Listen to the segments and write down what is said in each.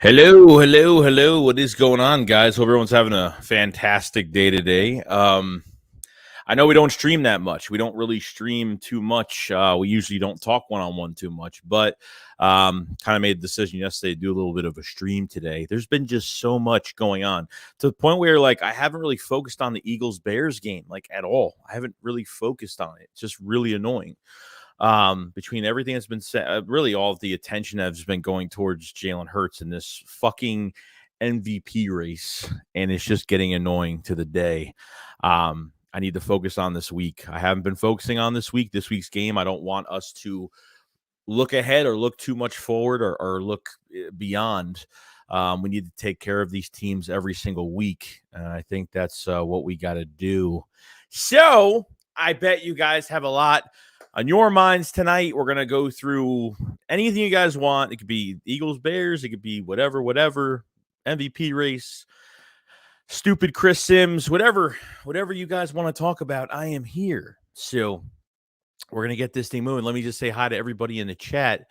Hello, hello, hello. What is going on, guys? Hope everyone's having a fantastic day today. I know we don't stream that much. We don't really stream too much. We usually don't talk one-on-one too much, but kind of made the decision yesterday to do a little bit of a stream today. There's been just so much going on to the point where, like, I haven't really focused on the Eagles-Bears game, like, at all. I haven't really focused on it. It's just really annoying. Between everything that's been said, really all of the attention has been going towards Jalen Hurts in this fucking MVP race, and it's just getting annoying to the day. I need to focus on this week. I haven't been focusing on this week's game. I don't want us to look ahead or look too much forward or look beyond. We need to take care of these teams every single week, and I think that's what we got to do. So I bet you guys have a lot on your minds tonight. We're going to go through anything you guys want. It could be Eagles, Bears. It could be whatever, MVP race, stupid Chris Sims, whatever you guys want to talk about. I am here. So we're going to get this thing moving. Let me just say hi to everybody in the chat.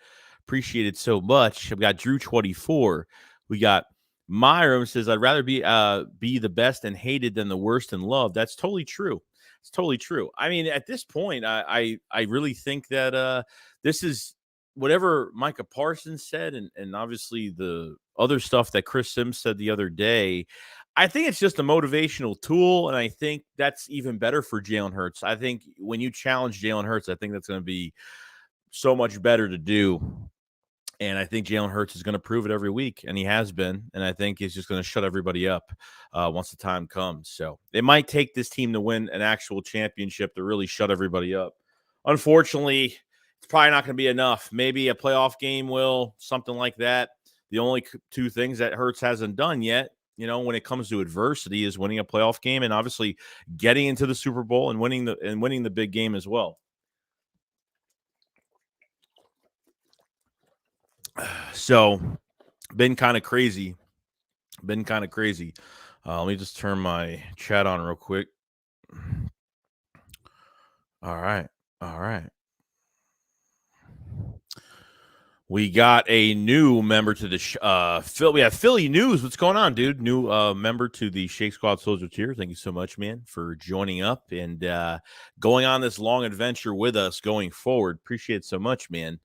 Appreciate it so much. I've got Drew24. We got Myram says, I'd rather be the best and hated than the worst and loved. That's totally true. It's totally true. I mean, at this point, I really think that this is whatever Micah Parsons said, and obviously the other stuff that Chris Sims said the other day. I think it's just a motivational tool, and I think that's even better for Jalen Hurts. I think when you challenge Jalen Hurts, I think that's going to be so much better to do. And I think Jalen Hurts is going to prove it every week, and he has been. And I think he's just going to shut everybody up once the time comes. So it might take this team to win an actual championship to really shut everybody up. Unfortunately, it's probably not going to be enough. Maybe a playoff game will, something like that. The only two things that Hurts hasn't done yet, when it comes to adversity, is winning a playoff game and obviously getting into the Super Bowl and winning the big game as well. So, been kind of crazy. Let me just turn my chat on real quick. All right. We got a new member to the we have Philly News. What's going on, dude? New member to the Shake Squad Soldier tier. Thank you so much, man, for joining up and going on this long adventure with us going forward. Appreciate it so much, man.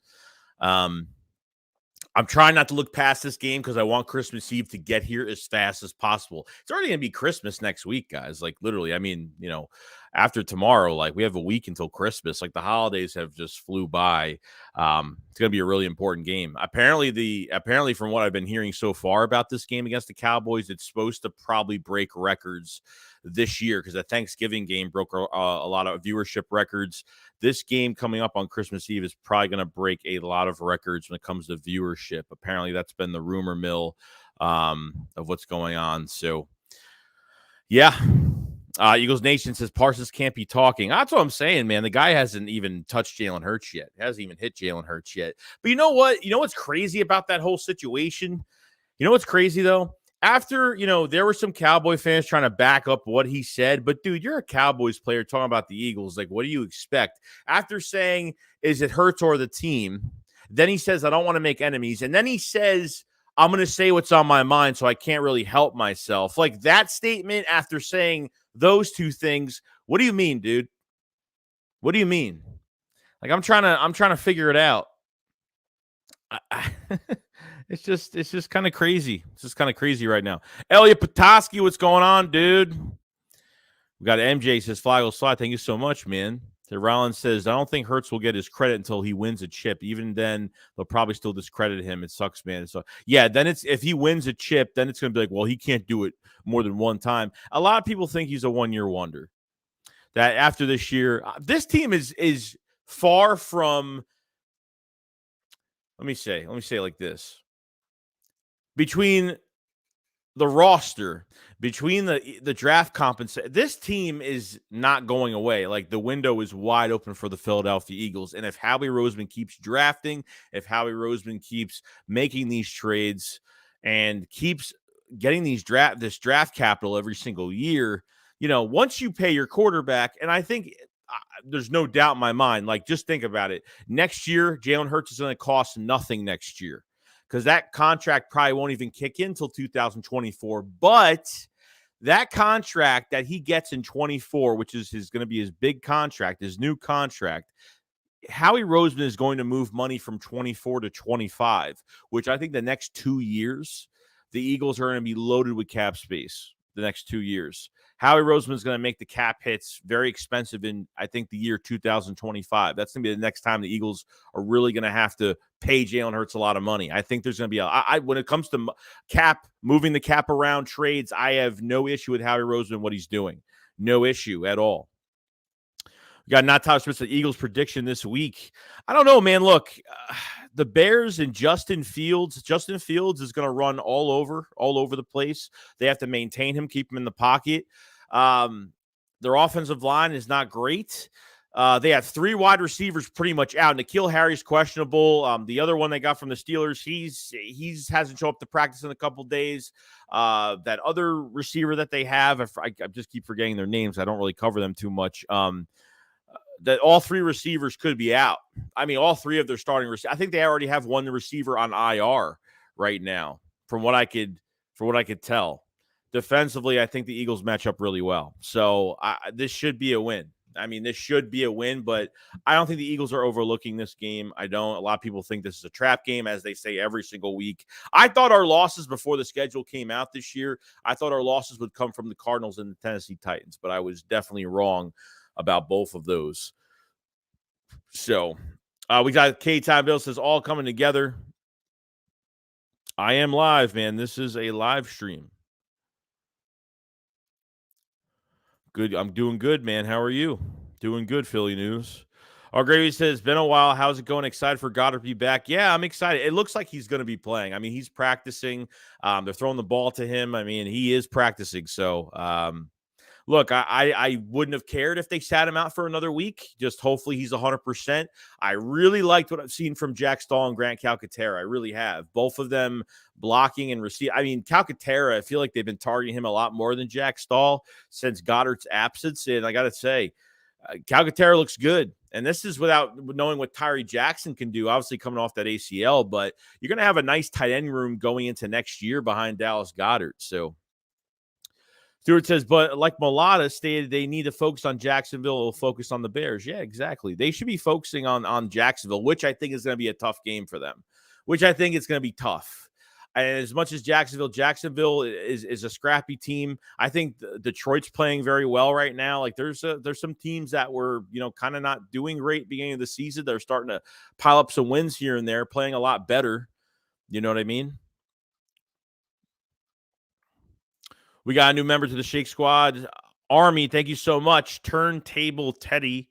I'm trying not to look past this game because I want Christmas Eve to get here as fast as possible. It's already going to be Christmas next week, guys. Like, literally, I mean, after tomorrow, like, we have a week until Christmas. Like, the holidays have just flew by. It's going to be a really important game. Apparently, from what I've been hearing so far about this game against the Cowboys, it's supposed to probably break records this year because the Thanksgiving game broke a lot of viewership records. This game coming up on Christmas Eve is probably going to break a lot of records when it comes to viewership. Apparently, that's been the rumor mill of what's going on. So, yeah. Eagles Nation says Parsons can't be talking. That's what I'm saying, man. The guy hasn't even touched Jalen Hurts yet. Hasn't even hit Jalen Hurts yet. But you know what? You know what's crazy about that whole situation? You know what's crazy, though? After, there were some Cowboy fans trying to back up what he said. But, dude, you're a Cowboys player talking about the Eagles. Like, what do you expect? After saying, is it Hurts or the team? Then he says, I don't want to make enemies. And then he says, I'm going to say what's on my mind, so I can't really help myself. Like, that statement after saying those two things, what do you mean, dude? What do you mean? Like, I'm trying to figure it out. It's just kind of crazy. It's just kind of crazy right now. Elliot Petoskey, what's going on, dude? We got MJ says, Flagel Slide. Thank you so much, man. So Rollins says, I don't think Hurts will get his credit until he wins a chip. Even then, they'll probably still discredit him. It sucks, man. So, yeah, then if he wins a chip, then it's going to be like, well, he can't do it more than one time. A lot of people think he's a one-year wonder. That after this year, this team is far from, let me say it like this. Between the roster, between the draft compensation, this team is not going away. Like, the window is wide open for the Philadelphia Eagles. And if Howie Roseman keeps drafting, if Howie Roseman keeps making these trades and keeps getting this draft capital every single year, once you pay your quarterback, and I think there's no doubt in my mind, like, just think about it. Next year, Jalen Hurts is going to cost nothing next year. because that contract probably won't even kick in until 2024. But that contract that he gets in 24, which is going to be his big contract, his new contract, Howie Roseman is going to move money from 24 to 25, which I think the next 2 years, the Eagles are going to be loaded with cap space the next 2 years. Howie Roseman is going to make the cap hits very expensive in, I think, the year 2025. That's going to be the next time the Eagles are really going to have to pay Jalen Hurts a lot of money. I think there's going to be when it comes to cap, moving the cap around, trades, I have no issue with Howie Roseman, what he's doing. No issue at all. We got Not Tyler Smith, the Eagles prediction this week. I don't know, man. Look, the Bears and Justin Fields. Justin Fields is going to run all over the place. They have to maintain him, keep him in the pocket. Their offensive line is not great. They have 3 wide receivers pretty much out. N'Keal Harry's questionable. The other one they got from the Steelers, he's hasn't shown up to practice in a couple days. That other receiver that they have, I just keep forgetting their names. I don't really cover them too much. That all 3 receivers could be out. I mean, all 3 of their starting receivers. I think they already have one receiver on IR right now, from what I could tell. Defensively, I think the Eagles match up really well. So this should be a win. I mean, this should be a win, but I don't think the Eagles are overlooking this game. I don't. A lot of people think this is a trap game, as they say every single week. I thought our losses before the schedule came out this year, I thought our losses would come from the Cardinals and the Tennessee Titans, but I was definitely wrong about both of those. So we got K-Time Bill says, all coming together. I am live, man. This is a live stream. Good. I'm doing good, man. How are you? Doing good, Philly News. Our Gravy says, been a while. How's it going? Excited for Goddard to be back? Yeah, I'm excited. It looks like he's going to be playing. I mean, he's practicing. They're throwing the ball to him. I mean, he is practicing. So, look, I wouldn't have cared if they sat him out for another week. Just hopefully he's 100%. I really liked what I've seen from Jack Stahl and Grant Calcaterra. I really have. Both of them blocking and receiving. I mean, Calcaterra, I feel like they've been targeting him a lot more than Jack Stahl since Goddard's absence. And I got to say, Calcaterra looks good. And this is without knowing what Tyree Jackson can do, obviously coming off that ACL. But you're going to have a nice tight end room going into next year behind Dallas Goedert. So, Stewart says, but like Mulata stated, they need to focus on Jacksonville or focus on the Bears. Yeah, exactly. They should be focusing on Jacksonville, which I think is going to be a tough game for them, which I think is going to be tough. And as much as Jacksonville is a scrappy team, I think Detroit's playing very well right now. Like there's some teams that were, kind of not doing great beginning of the season. They're starting to pile up some wins here and there, playing a lot better. You know what I mean? We got a new member to the Shake Squad. Army, thank you so much. Turntable Teddy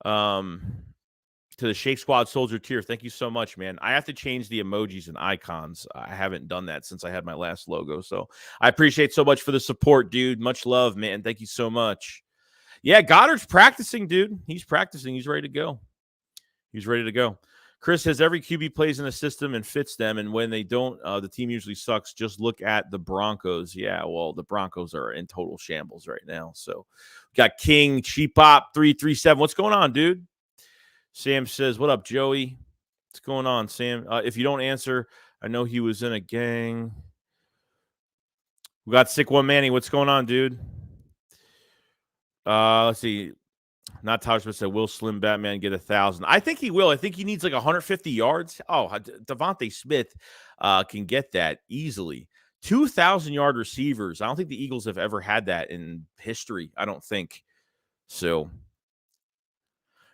to the Shake Squad Soldier tier. Thank you so much, man. I have to change the emojis and icons. I haven't done that since I had my last logo. So I appreciate so much for the support, dude. Much love, man. Thank you so much. Yeah, Goddard's practicing, dude. He's practicing. He's ready to go. Chris says every QB plays in a system and fits them, and when they don't, the team usually sucks. Just look at the Broncos. Yeah, well, the Broncos are in total shambles right now. So we got King Cheap Pop 337. What's going on, dude? Sam says, what up, Joey? What's going on, Sam? If you don't answer, I know he was in a gang. We got Sick One Manny. What's going on, dude? Let's see. Not Tyler Smith said, will Slim Batman get 1,000? I think he will. I think he needs like 150 yards. Oh, Devontae Smith can get that easily. 2,000-yard receivers. I don't think the Eagles have ever had that in history. I don't think. So,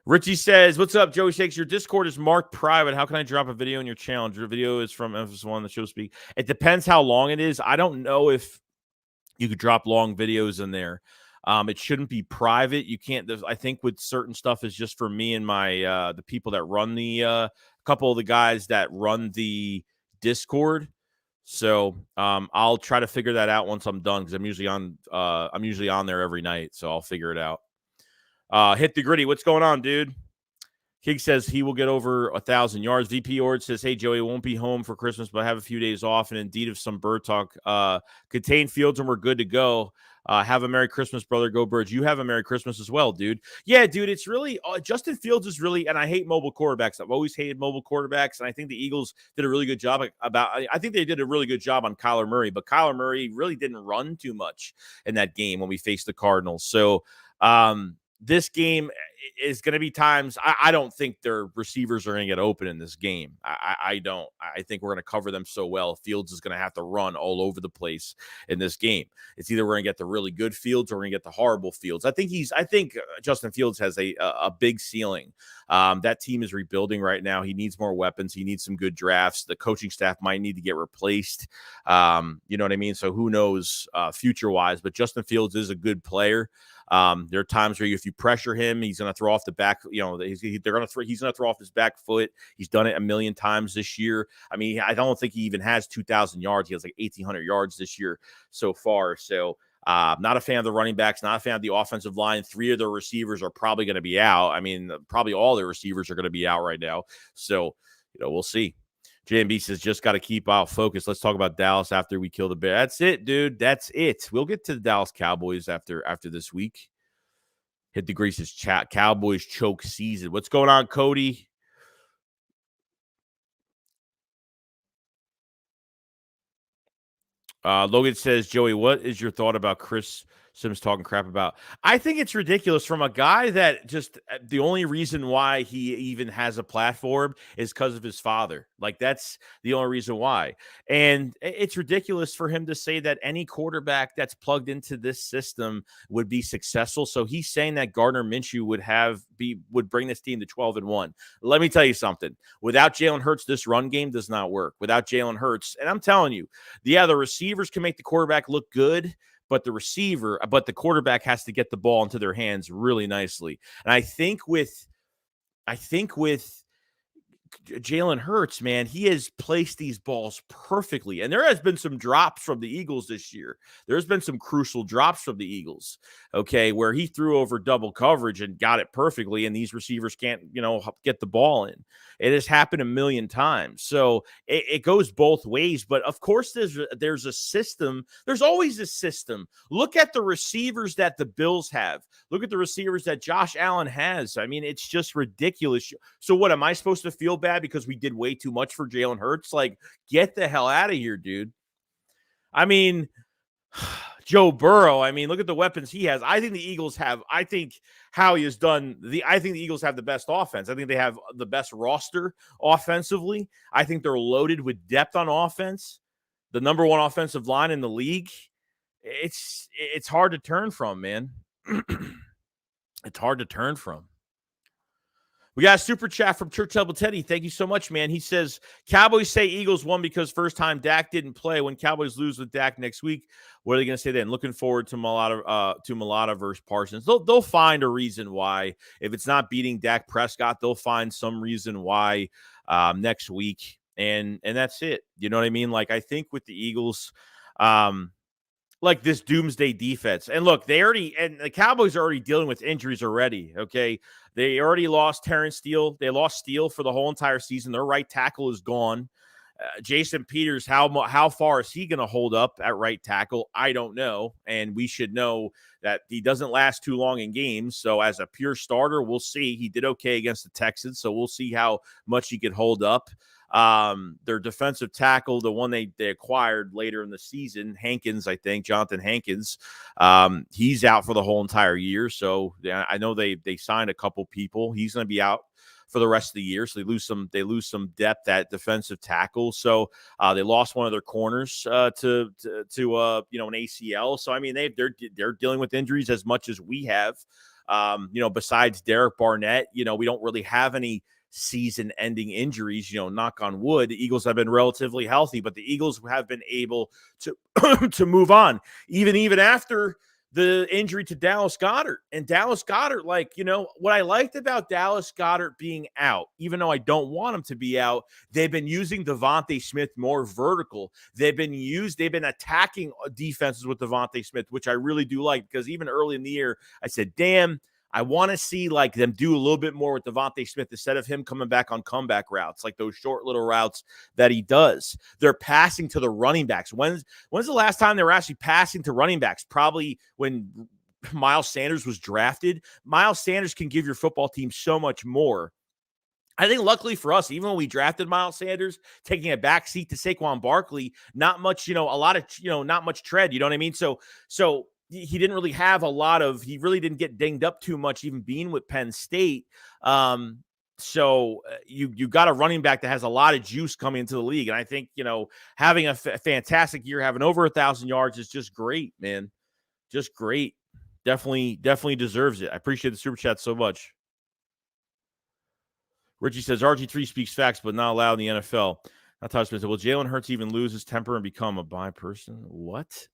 Richie says, what's up, Joey Shakes? Your Discord is marked private. How can I drop a video in your challenge? Your video is from Memphis One, the show speak. It depends how long it is. I don't know if you could drop long videos in there. It shouldn't be private. You can't. I think with certain stuff is just for me and my the people that run the couple of the guys that run the Discord. So I'll try to figure that out once I'm done because I'm usually on there every night. So I'll figure it out. Hit the gritty. What's going on, dude? King says he will get over 1,000 yards. VP Ord says, hey, Joey, won't be home for Christmas, but I have a few days off. And indeed, if some bird talk contained Fields and we're good to go. Have a Merry Christmas, brother. Go Birds. You have a Merry Christmas as well, dude. Yeah, dude, it's really Justin Fields is really, and I hate mobile quarterbacks. I've always hated mobile quarterbacks, and I think the Eagles did a really good job I think they did a really good job on Kyler Murray, but Kyler Murray really didn't run too much in that game when we faced the Cardinals. So this game is going to be times I don't think their receivers are going to get open in this game. I don't. I think we're going to cover them so well. Fields is going to have to run all over the place in this game. It's either we're going to get the really good Fields or we're going to get the horrible Fields. I think Justin Fields has a big ceiling. That team is rebuilding right now. He needs more weapons. He needs some good drafts. The coaching staff might need to get replaced. You know what I mean? So who knows future wise, but Justin Fields is a good player. There are times where if you pressure him, he's going to throw off the back. He's going to throw off his back foot. He's done it a million times this year. I mean, I don't think he even has 2,000 yards. He has like 1,800 yards this year so far. So not a fan of the running backs, not a fan of the offensive line. 3 of their receivers are probably going to be out. I mean, probably all their receivers are going to be out right now. So, we'll see. JMB says, just got to keep out focus. Let's talk about Dallas after we kill the Bear. That's it, dude. That's it. We'll get to the Dallas Cowboys after this week. Hit the Greases chat. Cowboys choke season. What's going on, Cody? Logan says, Joey, what is your thought about Chris Sims talking crap about? I think it's ridiculous from a guy that just the only reason why he even has a platform is because of his father. Like, that's the only reason why. And it's ridiculous for him to say that any quarterback that's plugged into this system would be successful. So he's saying that Gardner Minshew would bring this team to 12-1. Let me tell you something. Without Jalen Hurts, this run game does not work. Without Jalen Hurts, and I'm telling you, the receivers can make the quarterback look good, but the quarterback has to get the ball into their hands really nicely. And I think with Jalen Hurts, man, he has placed these balls perfectly. And there has been some drops from the Eagles this year. There's been some crucial drops from the Eagles, okay, where he threw over double coverage and got it perfectly, and these receivers can't, get the ball in. It has happened a million times. So it goes both ways. But, of course, there's a system. There's always a system. Look at the receivers that the Bills have. Look at the receivers that Josh Allen has. I mean, it's just ridiculous. So what, am I supposed to feel bad because we did way too much for Jalen Hurts? Like, get the hell out of here, dude. I mean, Joe Burrow, look at the weapons he has. I think the Eagles have, I think the Eagles have the best offense. I think they have the best roster offensively. I think they're loaded with depth on offense. The number 1 offensive line in the league. It's hard to turn from, man. It's hard to turn from. We got a super chat from Church Double Teddy. Thank you so much, man. He says, Cowboys say Eagles won because first time Dak didn't play. When Cowboys lose with Dak next week, what are they going to say then? Looking forward to Mulata versus Parsons. They'll find a reason why. If it's not beating Dak Prescott, they'll find some reason why next week. And that's it. You know what I mean? Like, I think with the Eagles, like this doomsday defense. And look, the Cowboys are already dealing with injuries already, okay? They already lost Terrence Steele. They lost Steele for the whole entire season. Their right tackle is gone. Jason Peters, how far is he going to hold up at right tackle? I don't know. And we should know that he doesn't last too long in games. So as a pure starter, we'll see. He did okay against the Texans, so we'll see how much he could hold up. Their defensive tackle, the one they acquired later in the season, Hankins, I think, Jonathan Hankins, he's out for the whole entire year. So I know they signed a couple people. He's going to be out for the rest of the year. So they lose some depth at defensive tackle. So they lost one of their corners to an ACL. So they're dealing with injuries as much as we have. Besides Derek Barnett, we don't really have any season-ending injuries, knock on wood. The Eagles have been relatively healthy, but the Eagles have been able to to move on, even after the injury to Dallas Goedert. And Dallas Goedert, what I liked about Dallas Goedert being out, even though I don't want him to be out, they've been using Devontae Smith more vertical. They've been attacking defenses with Devontae Smith, which I really do like, because even early in the year, I said, damn, I want to see like them do a little bit more with Devontae Smith instead of him coming back on comeback routes, like those short little routes that he does. They're passing to the running backs. When's the last time they were actually passing to running backs? Probably when Miles Sanders was drafted. Miles Sanders can give your football team so much more. I think luckily for us, even when we drafted Miles Sanders, taking a back seat to Saquon Barkley, not much, not much tread, you know what I mean? So he didn't really have he really didn't get dinged up too much, even being with Penn State. So you got a running back that has a lot of juice coming into the league. And I think, having a fantastic year, having over 1,000 yards is just great, man. Just great. Definitely deserves it. I appreciate the super chat so much. Richie says RG3 speaks facts, but not allowed in the NFL. Not Todd Smith. Will Jalen Hurts even lose his temper and become a bi person? What?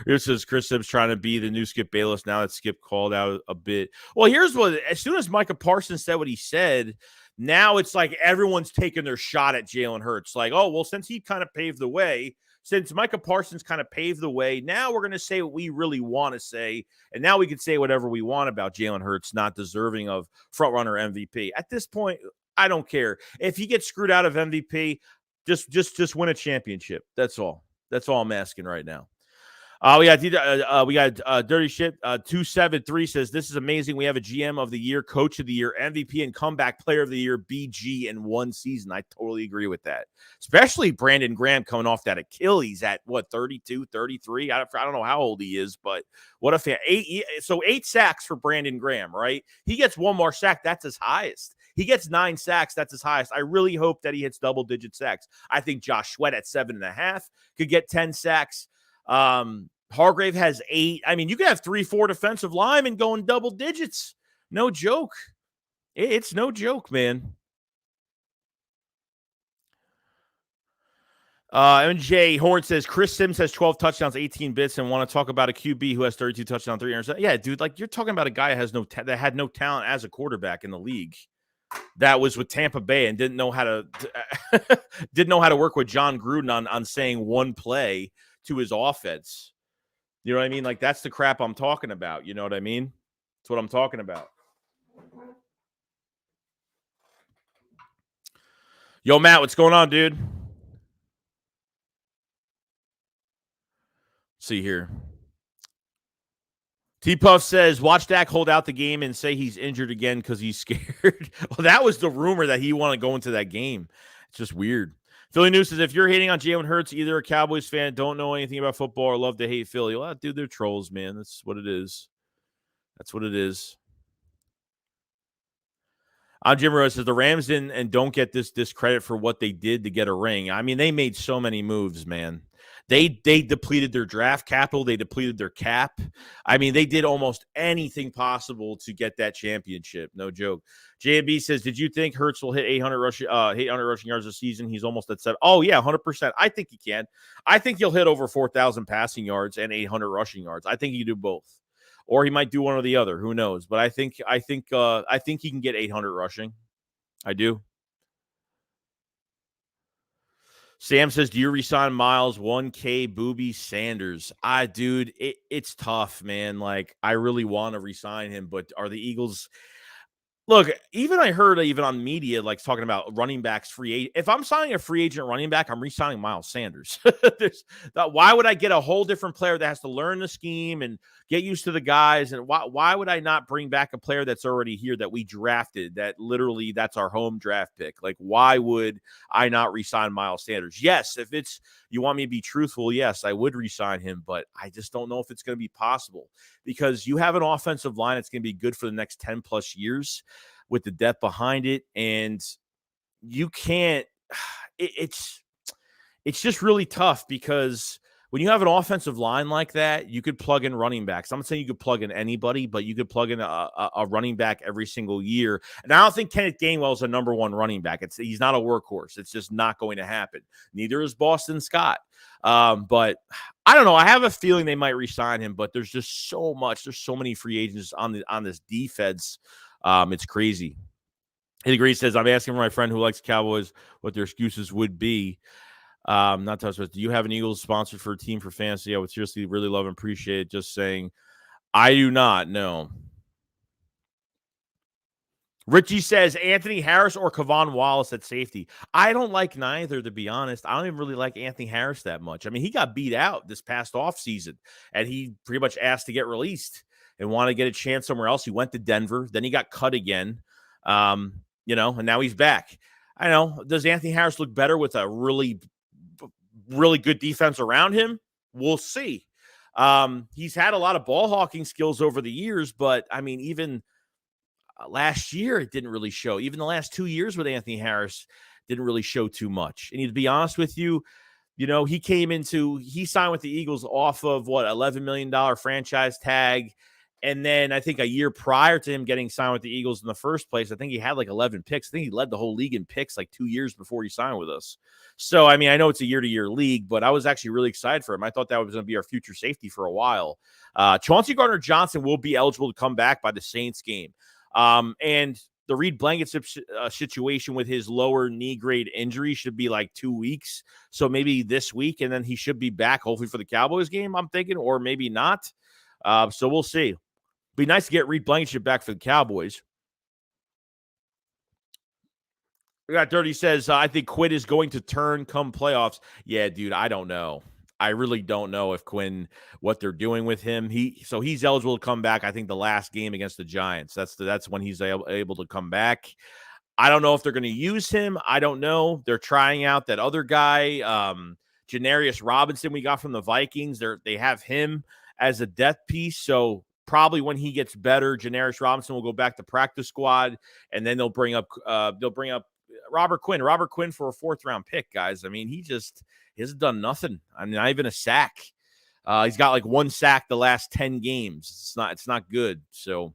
Here says Chris Sims trying to be the new Skip Bayless. Now that Skip called out a bit. Well, here's what. As soon as Micah Parsons said what he said, now it's like everyone's taking their shot at Jalen Hurts. Like, oh, well, since he kind of paved the way, since Micah Parsons kind of paved the way, now we're going to say what we really want to say. And now we can say whatever we want about Jalen Hurts not deserving of frontrunner MVP. At this point, I don't care. If he gets screwed out of MVP, just win a championship. That's all. That's all I'm asking right now. We got Dirty Shit 273 says, this is amazing. We have a GM of the year, coach of the year, MVP, and comeback player of the year, BG, in one season. I totally agree with that. Especially Brandon Graham coming off that Achilles at 32, 33. I don't know how old he is, but what a fan. 8 sacks for Brandon Graham, right? He gets one more sack. That's his highest. He gets 9 sacks. That's his highest. I really hope that he hits double-digit sacks. I think Josh Sweat at 7.5 could get 10 sacks. Hargrave has 8. I mean, you could have 3-4 defensive linemen going double digits. No joke. It's no joke, man. MJ Horn says Chris Sims has 12 touchdowns, 18 bits, and want to talk about a QB who has 32 touchdowns, 3 interceptions. Yeah, dude, like you're talking about a guy that had no talent as a quarterback in the league. That was with Tampa Bay and didn't know how to work with John Gruden on saying one play to his offense. You know what I mean? Like, that's the crap I'm talking about. You know what I mean? That's what I'm talking about. Yo, Matt, what's going on, dude? See here. T-Puff says, watch Dak hold out the game and say he's injured again because he's scared. Well, that was the rumor that he wanted to go into that game. It's just weird. Philly News says, if you're hating on Jalen Hurts, either a Cowboys fan, don't know anything about football, or love to hate Philly. Well, dude, they're trolls, man. That's what it is. That's what it is. Jim Rose says, the Rams didn't and don't get this credit for what they did to get a ring. I mean, they made so many moves, man. They depleted their draft capital. They depleted their cap. I mean, they did almost anything possible to get that championship. No joke. JB says, did you think Hurts will hit 800 rushing yards a season? He's almost at 7. Oh, yeah, 100%. I think he can. I think he'll hit over 4,000 passing yards and 800 rushing yards. I think he can do both. Or he might do one or the other. Who knows? But I think he can get 800 rushing. I do. Sam says, do you resign Miles? 1K Booby Sanders? Dude, it's tough, man. Like, I really want to resign him, but are the Eagles? Look, I heard on media, like talking about running backs free agent. If I'm signing a free agent running back, I'm re-signing Miles Sanders. Why would I get a whole different player that has to learn the scheme and get used to the guys? And why would I not bring back a player that's already here that we drafted, that literally that's our home draft pick? Like, why would I not re-sign Miles Sanders? Yes, if it's you want me to be truthful, yes, I would re-sign him, but I just don't know if it's going to be possible because you have an offensive line that's going to be good for the next 10 plus years with the depth behind it. And you can't, it's just really tough because when you have an offensive line like that, you could plug in running backs. I'm not saying you could plug in anybody, but you could plug in a running back every single year. And I don't think Kenneth Gainwell is a number one running back. He's not a workhorse. It's just not going to happen. Neither is Boston Scott. But I don't know. I have a feeling they might re-sign him, but there's just so much. There's so many free agents on this defense. It's crazy. He agrees, says, I'm asking for my friend who likes Cowboys what their excuses would be. Not touch, but do you have an Eagles sponsored for a team for fantasy? I would seriously really love and appreciate it. Just saying, I do not. No. Richie says Anthony Harris or Kevon Wallace at safety. I don't like neither, to be honest. I don't even really like Anthony Harris that much. I mean, he got beat out this past offseason, and he pretty much asked to get released and wanted to get a chance somewhere else. He went to Denver. Then he got cut again, and now he's back. I know. Does Anthony Harris look better with a really, really good defense around him? We'll see. He's had a lot of ball hawking skills over the years, but, I mean, even – last year, it didn't really show. Even the last 2 years with Anthony Harris didn't really show too much. And to be honest with you, he signed with the Eagles off of $11 million franchise tag. And then I think a year prior to him getting signed with the Eagles in the first place, I think he had like 11 picks. I think he led the whole league in picks like 2 years before he signed with us. So, I mean, I know it's a year-to-year league, but I was actually really excited for him. I thought that was going to be our future safety for a while. Chauncey Gardner-Johnson will be eligible to come back by the Saints game. And the Reed Blankenship situation with his lower knee grade injury should be like 2 weeks. So maybe this week, and then he should be back hopefully for the Cowboys game, I'm thinking, or maybe not. So we'll see. Be nice to get Reed Blankenship back for the Cowboys. We got Dirty says, I think Quinn is going to turn come playoffs. Yeah, dude, I don't know. I really don't know if Quinn, what they're doing with him. He's eligible to come back. I think the last game against the Giants. That's when he's able to come back. I don't know if they're going to use him. I don't know. They're trying out that other guy, Janarius Robinson we got from the Vikings. They have him as a depth piece. So probably when he gets better, Janarius Robinson will go back to practice squad, and then they'll bring up Robert Quinn. Robert Quinn for a 4th-round pick, guys. I mean, he hasn't done nothing. I mean, not even a sack. He's got like 1 sack the last 10 games. It's not good. So,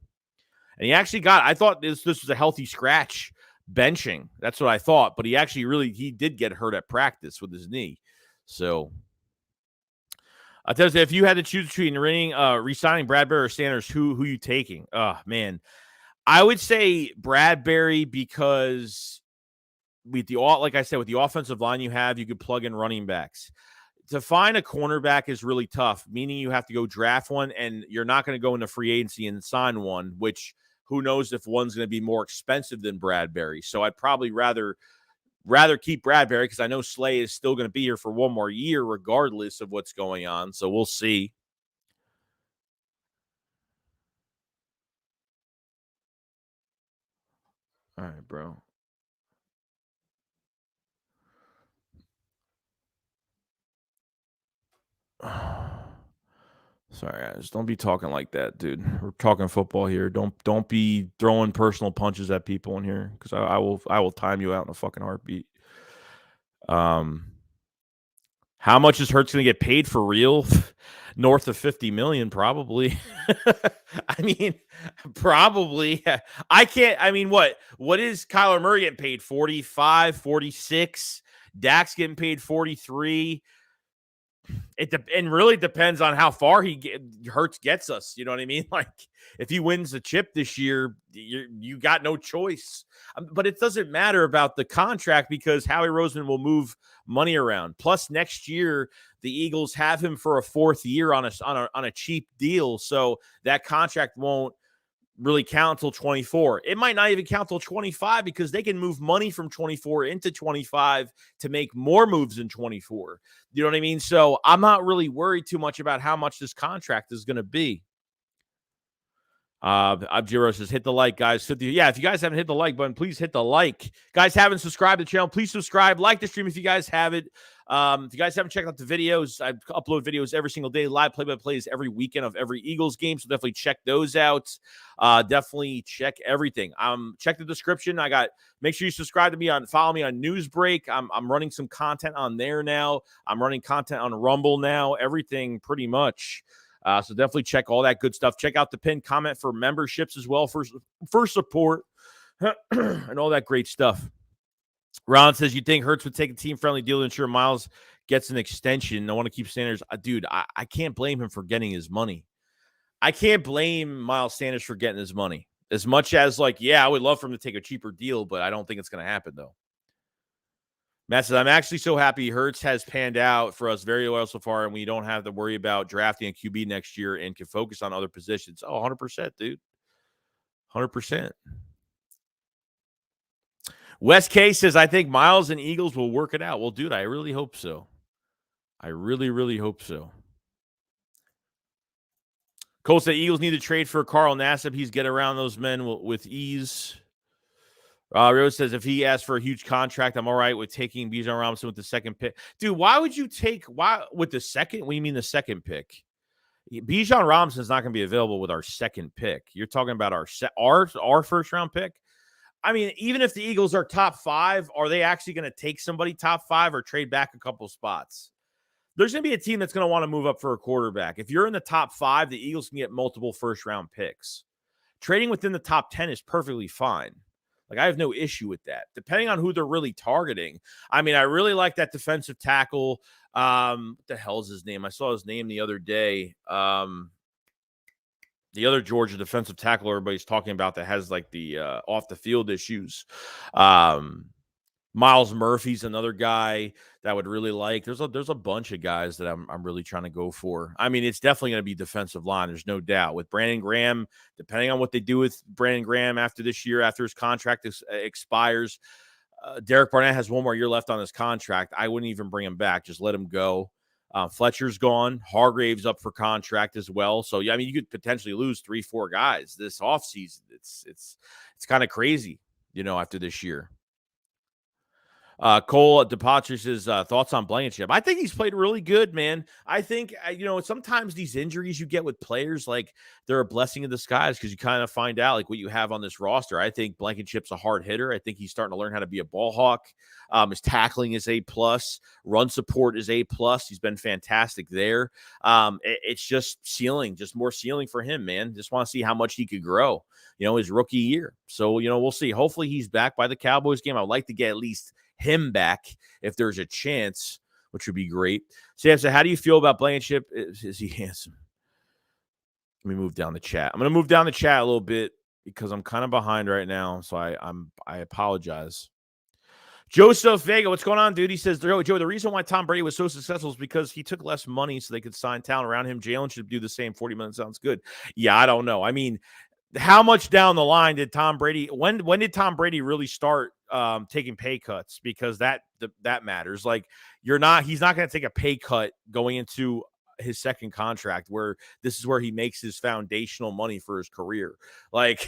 and he actually I thought this was a healthy scratch benching. That's what I thought. But he did get hurt at practice with his knee. So, I tell you, if you had to choose between re-signing Bradbury or Sanders, who you taking? Oh, man. I would say Bradbury because like I said, with the offensive line you have, you could plug in running backs. To find a cornerback is really tough, meaning you have to go draft one, and you're not going to go into free agency and sign one, which who knows if one's going to be more expensive than Bradbury. So I'd probably rather keep Bradbury because I know Slay is still going to be here for 1 more year regardless of what's going on. So we'll see. All right, bro. Sorry, guys. Don't be talking like that, dude. We're talking football here. Don't be throwing personal punches at people in here because I will time you out in a fucking heartbeat. How much is Hurts going to get paid for real? North of 50 million, probably. I mean, probably. I can't. I mean, what is Kyler Murray getting paid? 45, 46. Dak's getting paid 43. It really depends on how far Hurts gets us. You know what I mean? Like, if he wins the chip this year, you got no choice. But it doesn't matter about the contract because Howie Roseman will move money around. Plus, next year the Eagles have him for a 4th year on a cheap deal, so that contract won't really count until 24. It might not even count till 25 because they can move money from 24 into 25 to make more moves in 24. You know what I mean? So I'm not really worried too much about how much this contract is going to be. Abjiro says, hit the like, guys. Yeah, if you guys haven't hit the like button, please hit the like. Guys haven't subscribed to the channel, please subscribe. Like the stream if you guys have it. If you guys haven't checked out the videos, I upload videos every single day, live play-by-plays every weekend of every Eagles game, so definitely check those out. Definitely check everything. Check the description. Make sure you subscribe to me follow me on Newsbreak. I'm running some content on there now. I'm running content on Rumble now. Everything pretty much. So definitely check all that good stuff. Check out the pinned comment for memberships as well for support and all that great stuff. Ron says, you think Hurts would take a team-friendly deal to ensure Miles gets an extension? I want to keep Sanders. Dude, I can't blame him for getting his money. I can't blame Miles Sanders for getting his money. As much as, I would love for him to take a cheaper deal, but I don't think it's going to happen, though. Matt says, I'm actually so happy Hurts has panned out for us very well so far, and we don't have to worry about drafting a QB next year and can focus on other positions. Oh, 100%, dude. 100%. Wes K says, I think Miles and Eagles will work it out. Well, dude, I really hope so. I really, really hope so. Cole said Eagles need to trade for Carl Nassib. He's get around those men with ease. Rose says, if he asks for a huge contract, I'm all right with taking Bijan Robinson with the second pick. Dude, why would you take with the second? What do you mean the second pick? Bijan Robinson is not going to be available with our second pick. You're talking about our first round pick. I mean, even if the Eagles are top 5, are they actually going to take somebody top 5 or trade back a couple spots? There's going to be a team that's going to want to move up for a quarterback. If you're in the top 5, the Eagles can get multiple first round picks. Trading within the top 10 is perfectly fine. Like, I have no issue with that, depending on who they're really targeting. I mean, I really like that defensive tackle. What the hell is his name? I saw his name the other day. The other Georgia defensive tackle everybody's talking about that has like the off the field issues. Miles Murphy's another guy that I would really like. There's a bunch of guys that I'm really trying to go for. I mean, it's definitely going to be defensive line. There's no doubt. With Brandon Graham, depending on what they do with Brandon Graham after this year, after his contract expires, Derek Barnett has one more year left on his contract. I wouldn't even bring him back. Just let him go. Fletcher's gone. Hargrave's up for contract as well. So, yeah, I mean, you could potentially lose 3-4 guys this offseason. It's kind of crazy, after this year. Cole DePatrice's thoughts on Blankenship. I think he's played really good, man. I think, sometimes these injuries you get with players, like, they're a blessing in disguise because you kind of find out, like, what you have on this roster. I think Blankenship's a hard hitter. I think he's starting to learn how to be a ball hawk. His tackling is A+. Run support is A+. He's been fantastic there. It's just more ceiling for him, man. Just want to see how much he could grow, his rookie year. So, we'll see. Hopefully he's back by the Cowboys game. I'd like to get at least him back if there's a chance, which would be great. Sam said, how do you feel about Blankenship? Is he handsome? Let me move down the chat. I'm going to move down the chat a little bit because I'm kind of behind right now, so I apologize. Joseph Vega, what's going on, dude? He says, Joe, the reason why Tom Brady was so successful is because he took less money so they could sign talent around him. Jalen should do the same. 40 million sounds good. Yeah, I don't know. I mean, how much down the line did Tom Brady? When did Tom Brady really start taking pay cuts? Because that matters. Like, he's not going to take a pay cut going into his second contract, where this is where he makes his foundational money for his career. Like,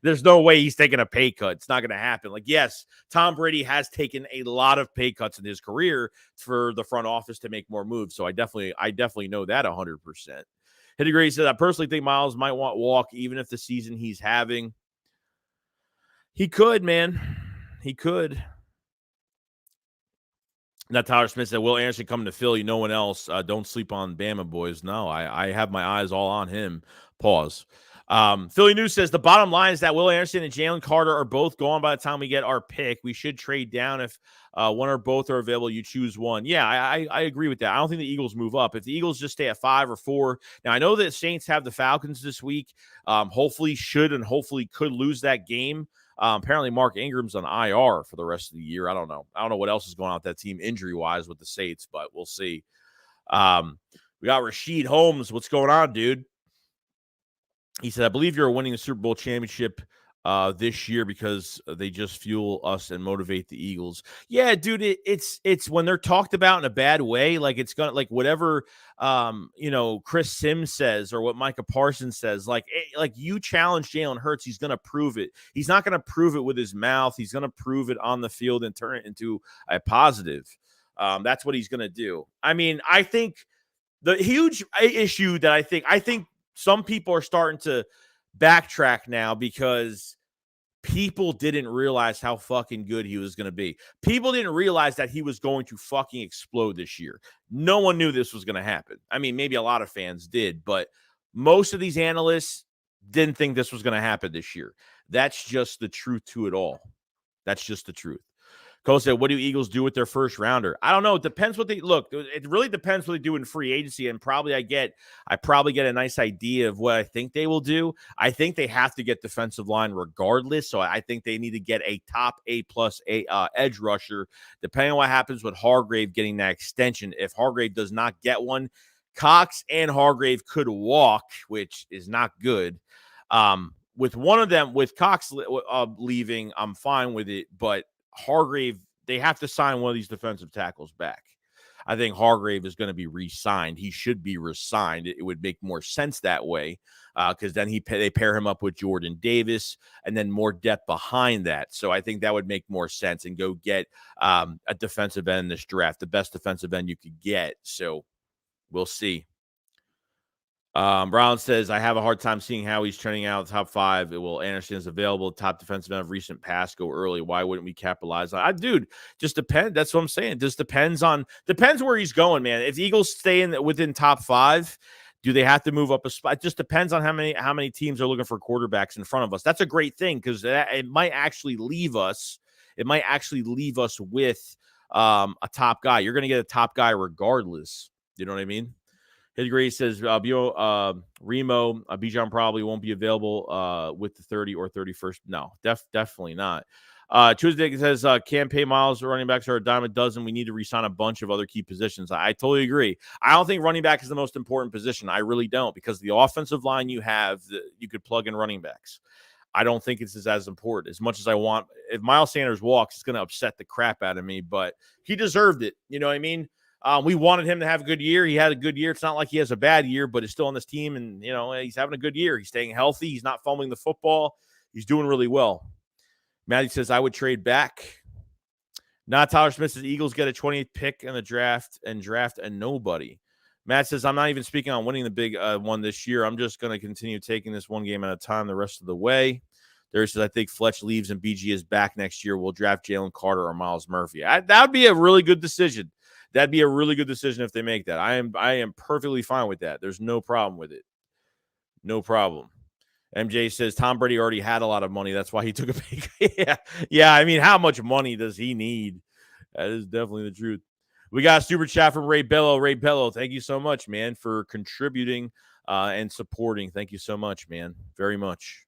there's no way he's taking a pay cut. It's not going to happen. Like, yes, Tom Brady has taken a lot of pay cuts in his career for the front office to make more moves. So I definitely know that 100%. Hittigree said, I personally think Miles might want walk even if the season he's having. He could, man. He could. Now, Tyler Smith said, Will Anderson coming to Philly? No one else. Don't sleep on Bama, boys. No, I have my eyes all on him. Pause. Philly News says, the bottom line is that Will Anderson and Jalen Carter are both gone by the time we get our pick. We should trade down if one or both are available. You choose one. Yeah, I agree with that. I don't think the Eagles move up. If the Eagles just stay at 5 or 4. Now, I know that Saints have the Falcons this week. Hopefully could lose that game. Apparently Mark Ingram's on IR for the rest of the year. I don't know what else is going on with that team injury-wise with the Saints, but we'll see. We got Rashid Holmes. What's going on, dude? He said, I believe you're winning the Super Bowl championship this year because they just fuel us and motivate the Eagles. Yeah, dude, it's when they're talked about in a bad way, like it's gonna, like whatever Chris Sims says or what Micah Parsons says, like you challenge Jalen Hurts, he's gonna prove it. He's not gonna prove it with his mouth. He's gonna prove it on the field and turn it into a positive. That's what he's gonna do. I mean, I think the huge issue that I think some people are starting to backtrack now because people didn't realize how fucking good he was going to be. People didn't realize that he was going to fucking explode this year. No one knew this was going to happen. I mean, maybe a lot of fans did, but most of these analysts didn't think this was going to happen this year. That's just the truth to it all. That's just the truth. Cole said, what do Eagles do with their first rounder? I don't know. It depends what they look. It really depends what they do in free agency. And I probably get a nice idea of what I think they will do. I think they have to get defensive line regardless. So I think they need to get a top A+ edge rusher, depending on what happens with Hargrave getting that extension. If Hargrave does not get one, Cox and Hargrave could walk, which is not good. with one of them, with Cox leaving, I'm fine with it. But Hargrave, they have to sign one of these defensive tackles back. I think Hargrave is going to be re-signed. He should be re-signed. It would make more sense that way because then they pair him up with Jordan Davis and then more depth behind that. So I think that would make more sense and go get a defensive end in this draft, the best defensive end you could get. So we'll see. Brown says, I have a hard time seeing how he's trending out of the top 5. Anderson is available. Top defensive end of recent past go early. Why wouldn't we capitalize on it? Dude, just depends. That's what I'm saying. Just depends where he's going, man. If the Eagles stay within top 5, do they have to move up a spot? It just depends on how many teams are looking for quarterbacks in front of us. That's a great thing because it might actually leave us. It might actually leave us with a top guy. You're going to get a top guy regardless. You know what I mean? Hiddegree says, Remo, Bijan probably won't be available with the 30 or 31st. No, definitely not. Tuesday says, can't pay Miles. Running backs are a dime a dozen. We need to re-sign a bunch of other key positions. I totally agree. I don't think running back is the most important position. I really don't, because the offensive line you have, you could plug in running backs. I don't think it's as important as much as I want. If Miles Sanders walks, it's going to upset the crap out of me, but he deserved it. You know what I mean? We wanted him to have a good year. He had a good year. It's not like he has a bad year, but he's still on this team, and he's having a good year. He's staying healthy. He's not fumbling the football. He's doing really well. Maddie says, I would trade back. Not Tyler Smith says, Eagles get a 20th pick in the draft and draft a nobody. Matt says, I'm not even speaking on winning the big one this year. I'm just going to continue taking this one game at a time the rest of the way. There says, I think Fletch leaves and BG is back next year. We'll draft Jalen Carter or Miles Murphy. That would be a really good decision. That'd be a really good decision if they make that. I am perfectly fine with that. There's no problem with it. No problem. MJ says Tom Brady already had a lot of money. That's why he took a pay cut. Yeah. I mean, how much money does he need? That is definitely the truth. We got a super chat from Ray Bello. Ray Bello, thank you so much, man, for contributing and supporting. Thank you so much, man. Very much.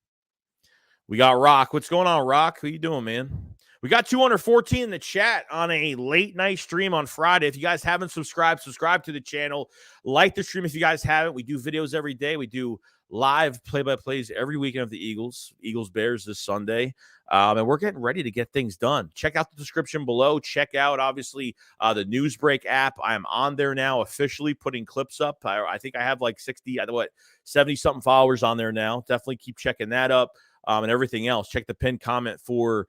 We got Rock. What's going on, Rock? Who you doing, man? We got 214 in the chat on a late night stream on Friday. If you guys haven't subscribed to the channel. Like the stream if you guys haven't. We do videos every day. We do live play-by-plays every weekend of the Eagles. Eagles-Bears this Sunday. And we're getting ready to get things done. Check out the description below. Check out, obviously, the NewsBreak app. I am on there now officially putting clips up. I think I have like 70-something followers on there now. Definitely keep checking that up and everything else. Check the pinned comment for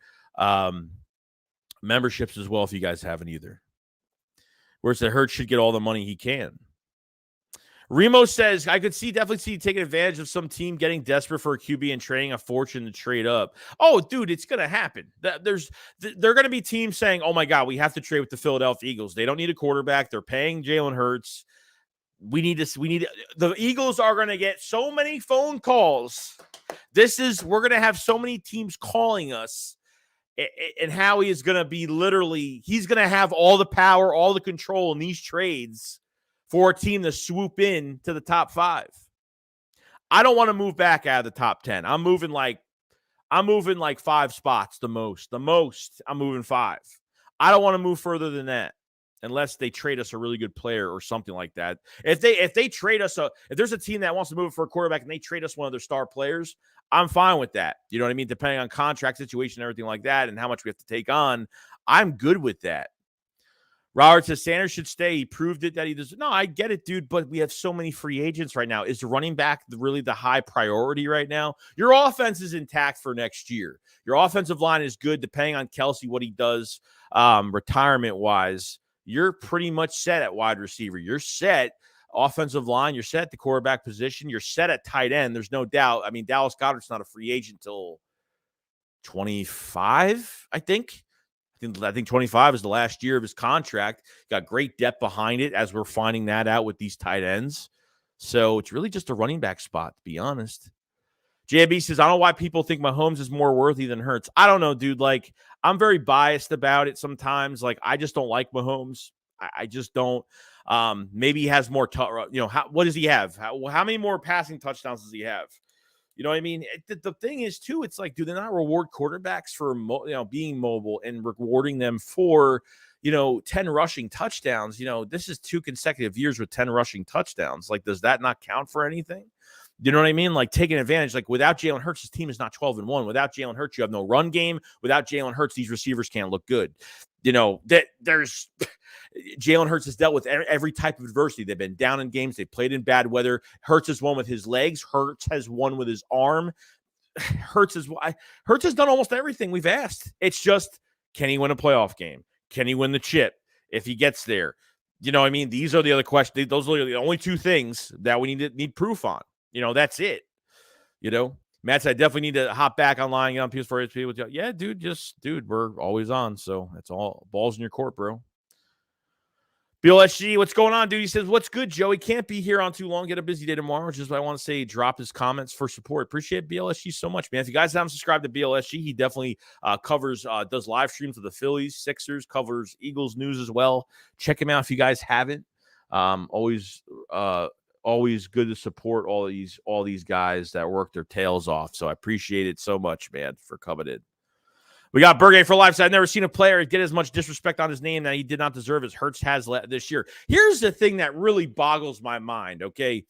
memberships as well if you guys haven't either. Where it said Hurts should get all the money he can. Remo says, I could definitely see taking advantage of some team getting desperate for a QB and trading a fortune to trade up. Oh, dude, it's going to happen. They're going to be teams saying, oh my God, we have to trade with the Philadelphia Eagles. They don't need a quarterback. They're paying Jalen Hurts. The Eagles are going to get so many phone calls. We're going to have so many teams calling us. And Howie is going to be he's going to have all the power, all the control in these trades for a team to swoop in to the top 5. I don't want to move back out of the top 10. I'm moving like 5 spots the most. I'm moving 5. I don't want to move further than that unless they trade us a really good player or something like that. If they trade us if there's a team that wants to move for a quarterback and they trade us one of their star players, I'm fine with that. You know what I mean? Depending on contract situation and everything like that and how much we have to take on, I'm good with that. Robert says Sanders should stay. He proved it that he does. No, I get it, dude, but we have so many free agents right now. Is the running back really the high priority right now? Your offense is intact for next year. Your offensive line is good, depending on Kelsey, what he does retirement-wise. You're pretty much set at wide receiver. You're set offensive line. You're set at the quarterback position. You're set at tight end. There's no doubt. I mean, Dallas Goedert's not a free agent till 25, I think. I think 25 is the last year of his contract. Got great depth behind it as we're finding that out with these tight ends. So it's really just a running back spot, to be honest. JB says, I don't know why people think Mahomes is more worthy than Hurts. I don't know, dude. Like, I'm very biased about it sometimes. Like, I just don't like Mahomes. I just don't. Maybe he has more, what does he have? How many more passing touchdowns does he have? You know what I mean? The thing is, too, it's like, do they not reward quarterbacks for, being mobile and rewarding them for, 10 rushing touchdowns? This is 2 consecutive years with 10 rushing touchdowns. Like, does that not count for anything? You know what I mean? Like taking advantage. Like without Jalen Hurts, his team is not 12-1. Without Jalen Hurts, you have no run game. Without Jalen Hurts, these receivers can't look good. You know, that there's Jalen Hurts has dealt with every type of adversity. They've been down in games. They played in bad weather. Hurts has won with his legs. Hurts has won with his arm. Hurts has done almost everything we've asked. It's just, can he win a playoff game? Can he win the chip if he gets there? You know what I mean? These are the other questions. Those are the only two things that we need proof on. You know, that's it. You know, Matt said, I definitely need to hop back online, get on PS4 with you. Yeah, dude, we're always on. So it's all balls in your court, bro. BLSG, what's going on, dude? He says, what's good, Joey? Can't be here on too long. Get a busy day tomorrow, which is what I want to say. Drop his comments for support. Appreciate BLSG so much, man. If you guys haven't subscribed to BLSG, he definitely does live streams of the Phillies, Sixers, covers Eagles news as well. Check him out if you guys haven't. Always good to support all these guys that work their tails off. So I appreciate it so much, man, for coming in. We got Bergay for life. So I've never seen a player get as much disrespect on his name that he did not deserve as Hurts has this year. Here's the thing that really boggles my mind, okay?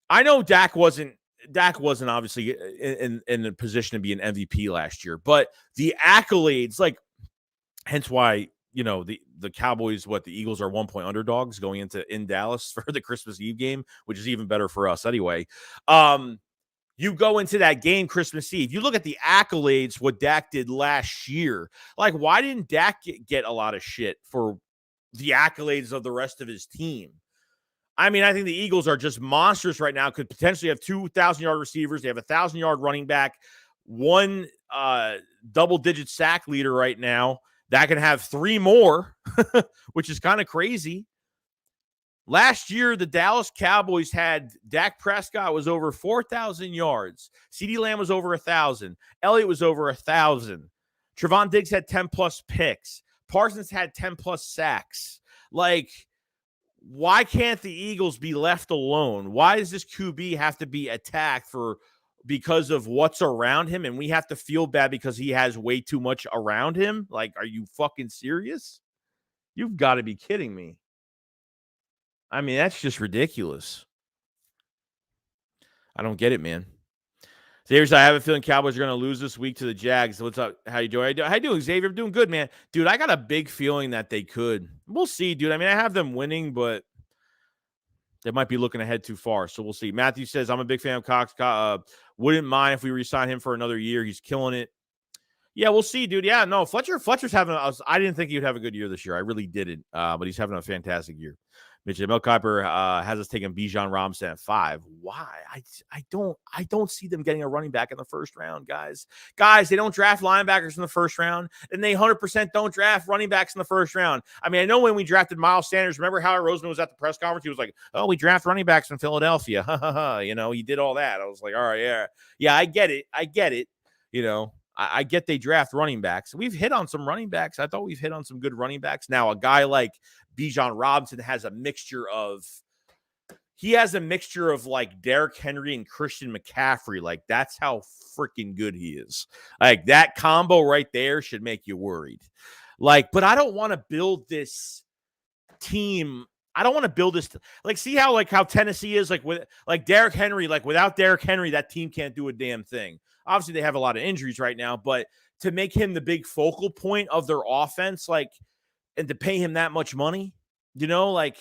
I know Dak wasn't obviously in a position to be an MVP last year, but the accolades, like, hence why, you know, the Cowboys, the Eagles are 1-point underdogs going in Dallas for the Christmas Eve game, which is even better for us anyway. You go into that game Christmas Eve. You look at the accolades, what Dak did last year. Like, why didn't Dak get a lot of shit for the accolades of the rest of his team? I mean, I think the Eagles are just monsters right now. Could potentially have 2,000-yard receivers. They have a 1,000-yard running back, one double-digit sack leader right now. That can have 3 more, which is kind of crazy. Last year, the Dallas Cowboys had Dak Prescott was over 4,000 yards. CeeDee Lamb was over 1,000. Elliott was over 1,000. Trevon Diggs had 10-plus picks. Parsons had 10-plus sacks. Like, why can't the Eagles be left alone? Why does this QB have to be attacked because of what's around him, and we have to feel bad because he has way too much around him? Like, are you fucking serious? You've got to be kidding me. I mean, that's just ridiculous. I don't get it, man. Xavier, I have a feeling Cowboys are going to lose this week to the Jags. What's up? How you doing? How you doing, Xavier? I'm doing good, man. Dude, I got a big feeling that they could. We'll see, dude. I mean, I have them winning, but they might be looking ahead too far, so we'll see. Matthew says, I'm a big fan of Cox. Wouldn't mind if we re-sign him for another year. He's killing it. Yeah, we'll see, dude. Yeah, no, Fletcher's having I didn't think he would have a good year this year. I really didn't, but he's having a fantastic year. Mitch Mel Kiper has us taking Bijan Robinson at 5. Why? I don't see them getting a running back in the first round, guys. Guys, they don't draft linebackers in the first round, and they 100% don't draft running backs in the first round. I mean, I know when we drafted Miles Sanders, remember how Roseman was at the press conference? He was like, "Oh, we draft running backs in Philadelphia." You know, he did all that. I was like, "All right, yeah, I get it." You know. I get they draft running backs. We've hit on some running backs. I thought we've hit on some good running backs. Now, a guy like Bijan Robinson has a mixture of like Derrick Henry and Christian McCaffrey. Like, that's how freaking good he is. Like, that combo right there should make you worried. Like, but I don't want to build this team. I don't want to build this like, see how Tennessee is like with like Derrick Henry, like without Derrick Henry, that team can't do a damn thing. Obviously, they have a lot of injuries right now, but to make him the big focal point of their offense, like, and to pay him that much money, you know, like,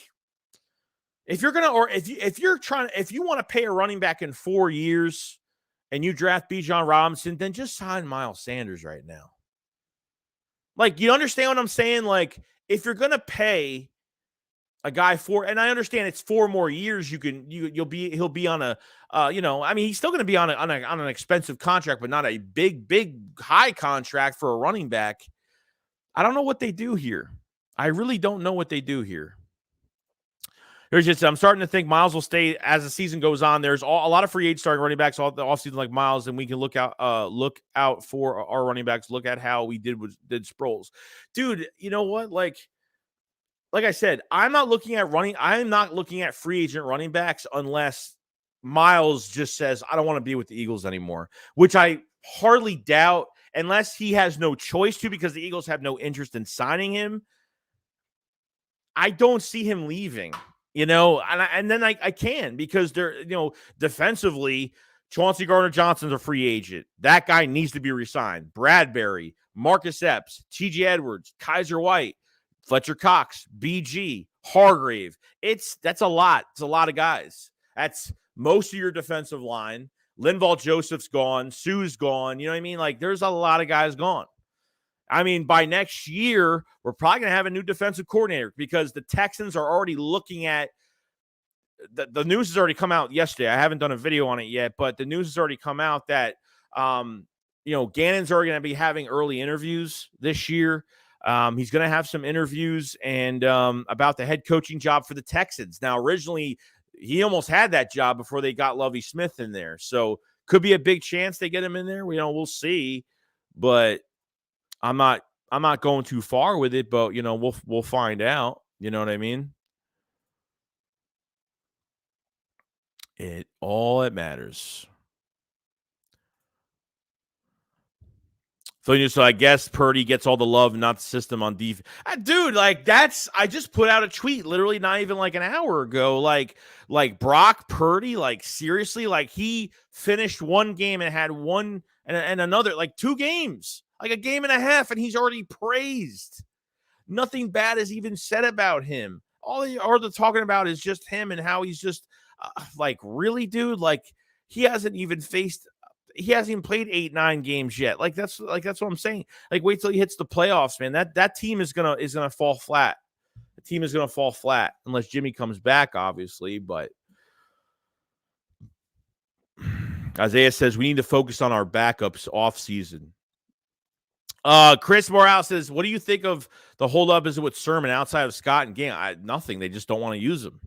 if you're gonna, or if you want to pay a running back in 4 years and you draft Bijan Robinson, then just sign Miles Sanders right now. Like, you understand what I'm saying? Like, if you're gonna pay a guy and I understand it's 4 more years, he'll be on a I mean, he's still going to be on an expensive contract, but not a big high contract for a running back. I don't know what they do here. I really don't know what they do here. I'm starting to think Miles will stay as the season goes on. There's a lot of free agents starting running backs all the offseason like Miles, and we can look out for our running backs. Look at how we did Sproles. Dude, you know what? Like I said, I'm not looking at free agent running backs unless Miles just says, I don't want to be with the Eagles anymore, which I hardly doubt unless he has no choice to because the Eagles have no interest in signing him. I don't see him leaving. and then I can, because they're, defensively, Chauncey Gardner-Johnson's a free agent. That guy needs to be re-signed. Bradbury, Marcus Epps, T.J. Edwards, Kaiser White, Fletcher Cox, B.G., Hargrave. That's a lot. It's a lot of guys. That's most of your defensive line. Linval Joseph's gone. Sue's gone. You know what I mean? Like, there's a lot of guys gone. I mean, by next year, we're probably going to have a new defensive coordinator, because the Texans are already looking at the news has already come out yesterday. I haven't done a video on it yet, but the news has already come out that, Gannon's already going to be having early interviews this year. He's going to have some interviews and about the head coaching job for the Texans. Now, originally, he almost had that job before they got Lovie Smith in there. So could be a big chance they get him in there. We'll see. But I'm not going too far with it, but we'll find out. You know what I mean? All that matters. So I guess Purdy gets all the love, not the system on defense. Dude, I just put out a tweet literally not even like an hour ago. Like Brock Purdy, like seriously, like he finished one game and had one and another, like 2 games, like a game and a half, and he's already praised. Nothing bad is even said about him. All they are talking about is just him and how he's just like, really, dude, like he hasn't even played 8-9 games yet. That's what I'm saying. Like, wait till he hits the playoffs, man. That team is gonna fall flat. The team is gonna fall flat unless Jimmy comes back, obviously. But Isaiah says we need to focus on our backups off season. Chris Morales says, what do you think of the holdup is with Sermon outside of Scott and Gang? Nothing. They just don't want to use him.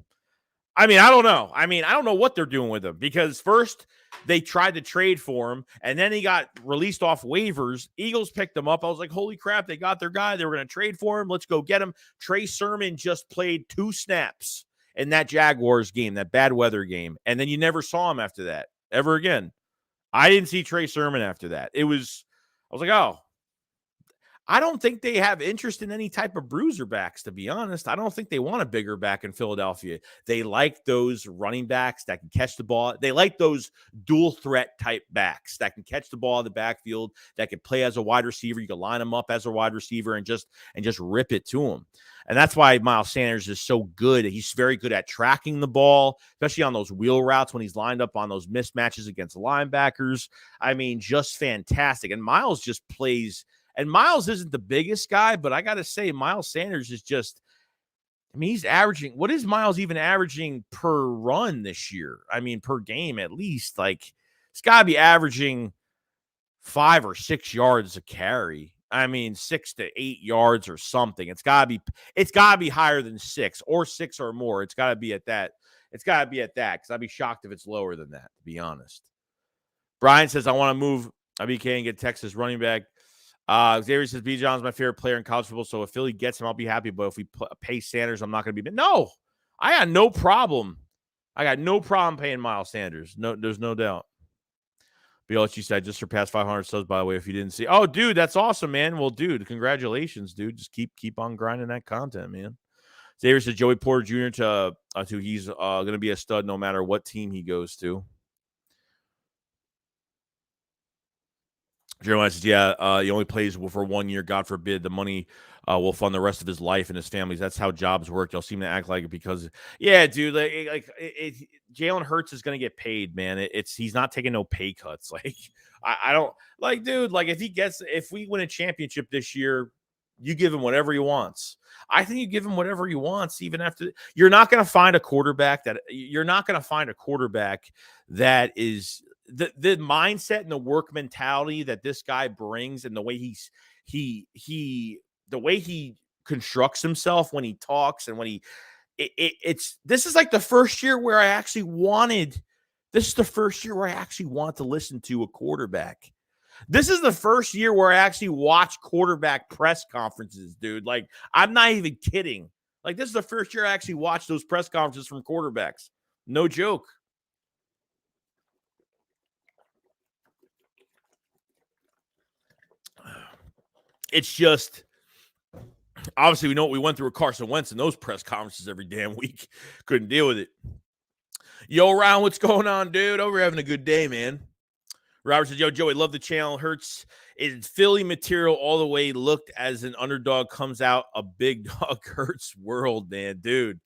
I don't know. I don't know what they're doing with him, because first they tried to trade for him, and then he got released off waivers. Eagles picked him up. I was like, holy crap, they got their guy. They were going to trade for him. Let's go get him. Trey Sermon just played 2 snaps in that Jaguars game, that bad weather game, and then you never saw him after that ever again. I didn't see Trey Sermon after that. I was like, oh, I don't think they have interest in any type of bruiser backs, to be honest. I don't think they want a bigger back in Philadelphia. They like those running backs that can catch the ball. They like those dual threat type backs that can catch the ball in the backfield, that can play as a wide receiver. You can line them up as a wide receiver and just rip it to them. And that's why Miles Sanders is so good. He's very good at tracking the ball, especially on those wheel routes when he's lined up on those mismatches against linebackers. Just fantastic. And Miles just plays. And Miles isn't the biggest guy, but I got to say, Miles Sanders is just, he's averaging, what is Miles even averaging per run this year? Per game at least. Like, it's got to be averaging 5 or 6 yards a carry. 6 to 8 yards or something. It's got to be higher than 6 or 6 or more. It's got to be at that. It's got to be at that, because I'd be shocked if it's lower than that, to be honest. Brian says, I want to move IBK and get Texas running back. Xavier says, B. John's my favorite player in college football, so if Philly gets him, I'll be happy. But if we pay Sanders, I'm not going to be. No, I got no problem. I got no problem paying Miles Sanders. No, there's no doubt. BLHG said, I just surpassed 500 subs, by the way, if you didn't see. Oh, dude, that's awesome, man. Well, dude, congratulations, dude. Just keep on grinding that content, man. Xavier said, Joey Porter Jr. to he's going to be a stud no matter what team he goes to. Jeremiah says, he only plays for 1 year. God forbid the money will fund the rest of his life and his family's. That's how jobs work. Y'all seem to act like it because, dude, Jalen Hurts is going to get paid, man. He's not taking no pay cuts. Like, I don't like, dude, like if we win a championship this year, you give him whatever he wants. I think you give him whatever he wants, even after. You're not going to find a quarterback that is the mindset and the work mentality that this guy brings, and the way the way he constructs himself when he talks and when this is like the first year where I actually want to listen to a quarterback. This is the first year where I actually watch quarterback press conferences, dude. Like, I'm not even kidding. Like, this is the first year I actually watched those press conferences from quarterbacks. No joke. It's just, Obviously, we know what we went through with Carson Wentz in those press conferences every damn week. Couldn't deal with it. Yo, Ryan, what's going on, dude? Hope you're having a good day, man. Robert says, yo, Joey, love the channel. Hurts is Philly material all the way. Looked as an underdog, comes out a big dog. Hurts world, man, dude.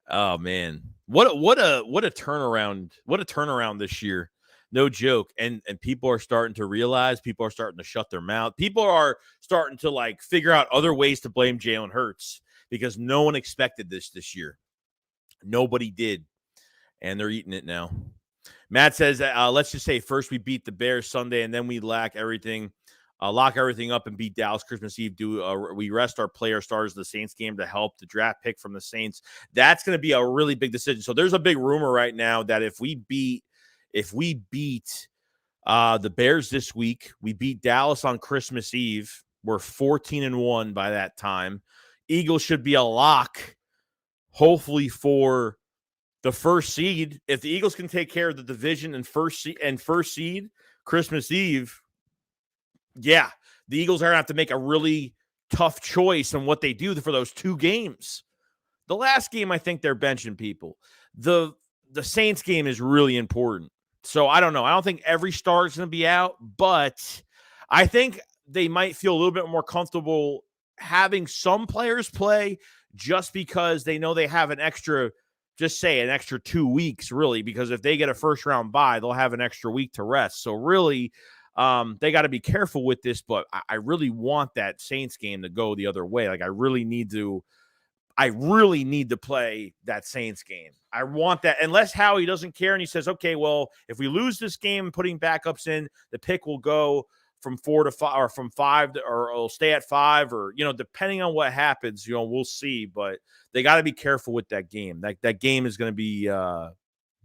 Oh man, what a turnaround! What a turnaround this year. No joke. And people are starting to realize. People are starting to shut their mouth. People are starting to like figure out other ways to blame Jalen Hurts because no one expected this year. Nobody did, and they're eating it now. Matt says, let's just say first we beat the Bears Sunday, and then we lock everything up and beat Dallas Christmas Eve. We rest our player stars in the Saints game to help the draft pick from the Saints? That's going to be a really big decision. So there's a big rumor right now that if we beat the Bears this week, we beat Dallas on Christmas Eve. We're 14-1 by that time. Eagles should be a lock, hopefully, for the first seed. If the Eagles can take care of the division and first seed Christmas Eve, yeah, the Eagles are going to have to make a really tough choice on what they do for those two games. The last game, I think they're benching people. The Saints game is really important. So I don't know. I don't think every star is going to be out, but I think they might feel a little bit more comfortable having some players play just because they know they have an extra 2 weeks, really, because if they get a first round bye, they'll have an extra week to rest. So really, they got to be careful with this, but I really want that Saints game to go the other way. Like I really need to play that Saints game. I want that, unless Howie doesn't care and he says, okay, well, if we lose this game, putting backups in, the pick will go from 4 to 5 or from 5 to, or it'll stay at 5, or, depending on what happens, we'll see, but they got to be careful with that game. That game is going to be,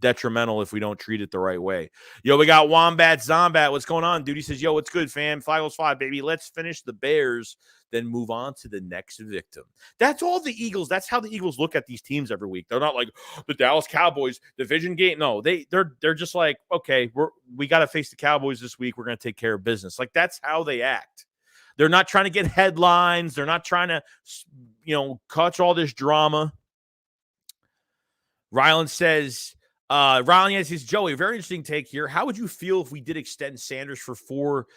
detrimental if we don't treat it the right way. Yo, we got Wombat Zombat. What's going on, dude? He says, yo, what's good, fam? 5 baby. Let's finish the Bears, then move on to the next victim. That's all the Eagles. That's how the Eagles look at these teams every week. They're not like the Dallas Cowboys division game. No, they're just like, okay, we got to face the Cowboys this week. We're going to take care of business. Like that's how they act. They're not trying to get headlines. They're not trying to, catch all this drama. Rylan says, Rylan says, Joey, very interesting take here. How would you feel if we did extend Sanders for 4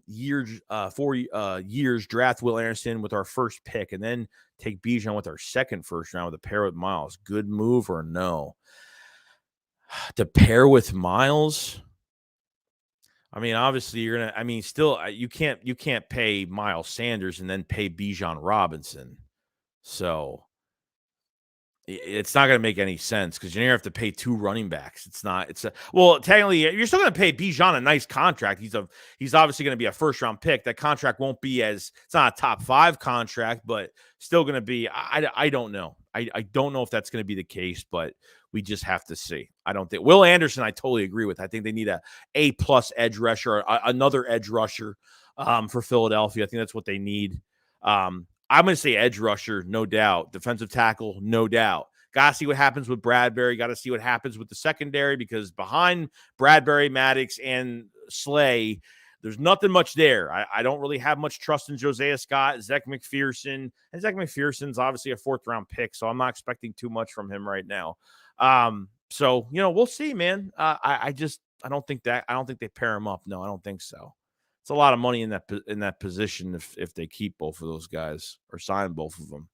years, draft Will Anderson with our first pick, and then take Bijan with our second first round with a pair with Miles? Good move or no? To pair with Miles, I mean, obviously you're gonna. I mean, still, you can't pay Miles Sanders and then pay Bijan Robinson. So it's not going to make any sense because you're going to have to pay 2 running backs. Technically, you're still going to pay Bijan a nice contract. He's obviously going to be a first round pick. That contract won't be it's not a top 5 contract, but still going to be, I don't know. I don't know if that's going to be the case, but we just have to see. I don't think Will Anderson, I totally agree with. I think they need A+ edge rusher, another edge rusher for Philadelphia. I think that's what they need. I'm going to say edge rusher, no doubt. Defensive tackle, no doubt. Got to see what happens with Bradbury. Got to see what happens with the secondary because behind Bradbury, Maddox, and Slay, there's nothing much there. I don't really have much trust in Josiah Scott, Zach McPherson. And Zach McPherson's obviously a 4th-round pick, so I'm not expecting too much from him right now. So, we'll see, man. I don't think they pair him up. No, I don't think so. It's a lot of money in that position if they keep both of those guys or sign both of them.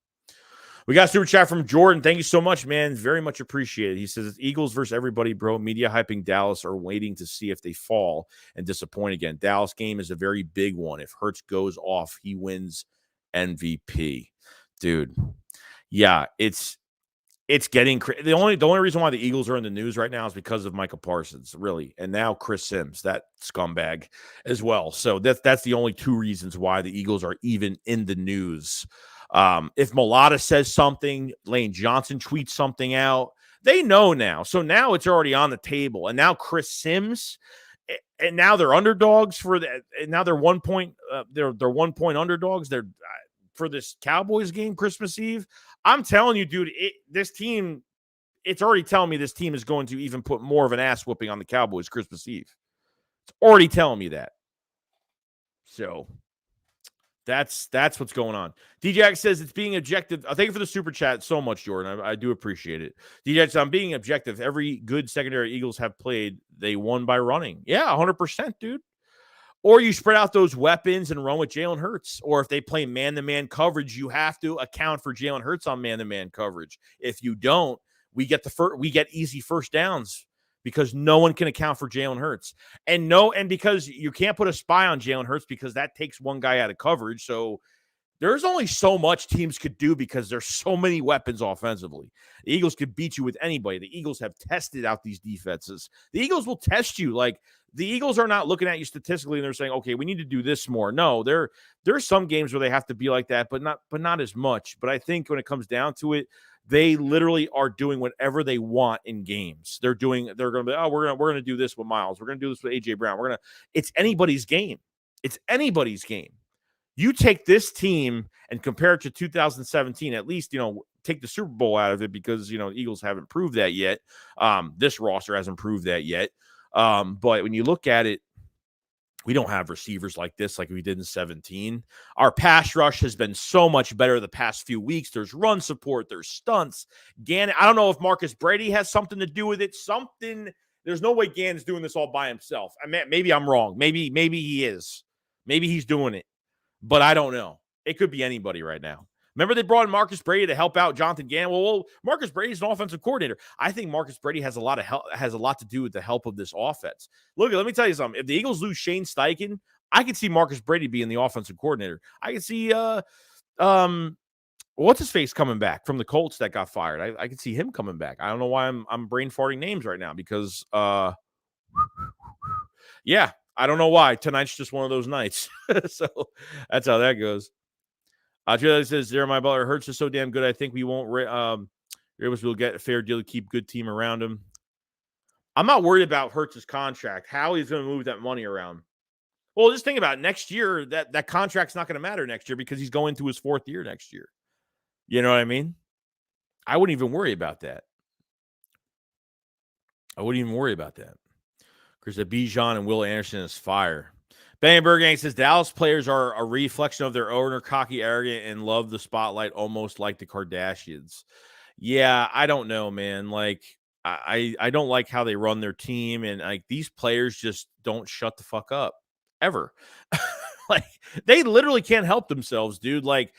We got a super chat from Jordan. Thank you so much, man. Very much appreciated. He says, it's Eagles versus everybody, bro. Media hyping Dallas are waiting to see if they fall and disappoint again. Dallas game is a very big one. If Hurts goes off, he wins MVP. Dude, yeah, it's getting the only reason why the Eagles are in the news right now is because of Micah Parsons, really, and now Chris Sims, that scumbag, as well. So that's the only 2 reasons why the Eagles are even in the news. If Mulata says something, Lane Johnson tweets something out, they know now. So now it's already on the table, and now Chris Sims, and now they're underdogs for that. And now they're 1 point. They're 1 point underdogs. They're for this Cowboys game Christmas Eve. I'm telling you, dude, this team, it's already telling me this team is going to even put more of an ass whooping on the Cowboys Christmas Eve. It's already telling me that. So That's what's going on. DJX says it's being objective. Thank you for the super chat so much, Jordan. I do appreciate it. DJX, I'm being objective. Every good secondary Eagles have played, they won by running. Yeah, 100%, dude. Or you spread out those weapons and run with Jalen Hurts. Or if they play man-to-man coverage, you have to account for Jalen Hurts on man-to-man coverage. If you don't, we get easy first downs because no one can account for Jalen Hurts. And because you can't put a spy on Jalen Hurts because that takes one guy out of coverage. So there's only so much teams could do because there's so many weapons offensively. The Eagles could beat you with anybody. The Eagles have tested out these defenses. The Eagles will test you. Like, the Eagles are not looking at you statistically and they're saying, okay, we need to do this more. No, there's some games where they have to be like that, but not as much. But I think when it comes down to it, they literally are doing whatever they want in games. They're going to be, we're going to do this with Miles. We're going to do this with AJ Brown. It's anybody's game. It's anybody's game. You take this team and compare it to 2017, at least, take the Super Bowl out of it because, Eagles haven't proved that yet. This roster hasn't proved that yet. But when you look at it, we don't have receivers like this, like we did in 17. Our pass rush has been so much better the past few weeks. There's run support. There's stunts. Gannon, I don't know if Marcus Brady has something to do with it. There's no way Gannon's doing this all by himself. Maybe I'm wrong. Maybe he is. Maybe he's doing it. But I don't know. It could be anybody right now. Remember they brought in Marcus Brady to help out Jonathan Gannon? Well, Marcus Brady's an offensive coordinator. I think Marcus Brady has a lot to do with the help of this offense. Look, let me tell you something. If the Eagles lose Shane Steichen, I could see Marcus Brady being the offensive coordinator. I could see what's his face coming back from the Colts that got fired. I could see him coming back. I don't know why I'm brain farting names right now because yeah. I don't know why. Tonight's just one of those nights. So that's how that goes. Jalen says, Jeremiah Butler Hurts is so damn good. I think we won't we'll get a fair deal to keep good team around him. I'm not worried about Hurts' contract, how he's going to move that money around. Well, just think about it. Next year, that contract's not going to matter next year because he's going to his fourth year next year. You know what I mean? I wouldn't even worry about that. Chris Bijan and Will Anderson is fire. Bang Burgang says Dallas players are a reflection of their owner, cocky, arrogant, and love the spotlight almost like the Kardashians. Yeah, I don't know, man. Like, I don't like how they run their team, and like these players just don't shut the fuck up ever. Like, they literally can't help themselves, dude. Like,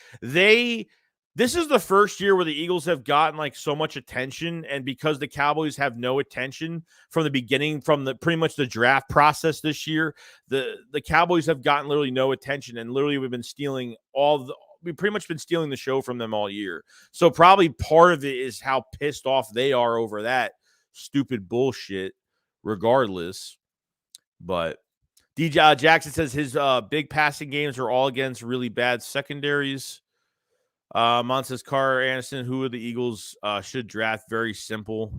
this is the first year where the Eagles have gotten like so much attention, and because the Cowboys have no attention from the beginning, from the pretty much the draft process this year, the Cowboys have gotten literally no attention, and literally we've pretty much been stealing the show from them all year. So probably part of it is how pissed off they are over that stupid bullshit, regardless. But DJ Jackson says his big passing games are all against really bad secondaries. Mon says Carr Anderson, who are the Eagles should draft? Very simple.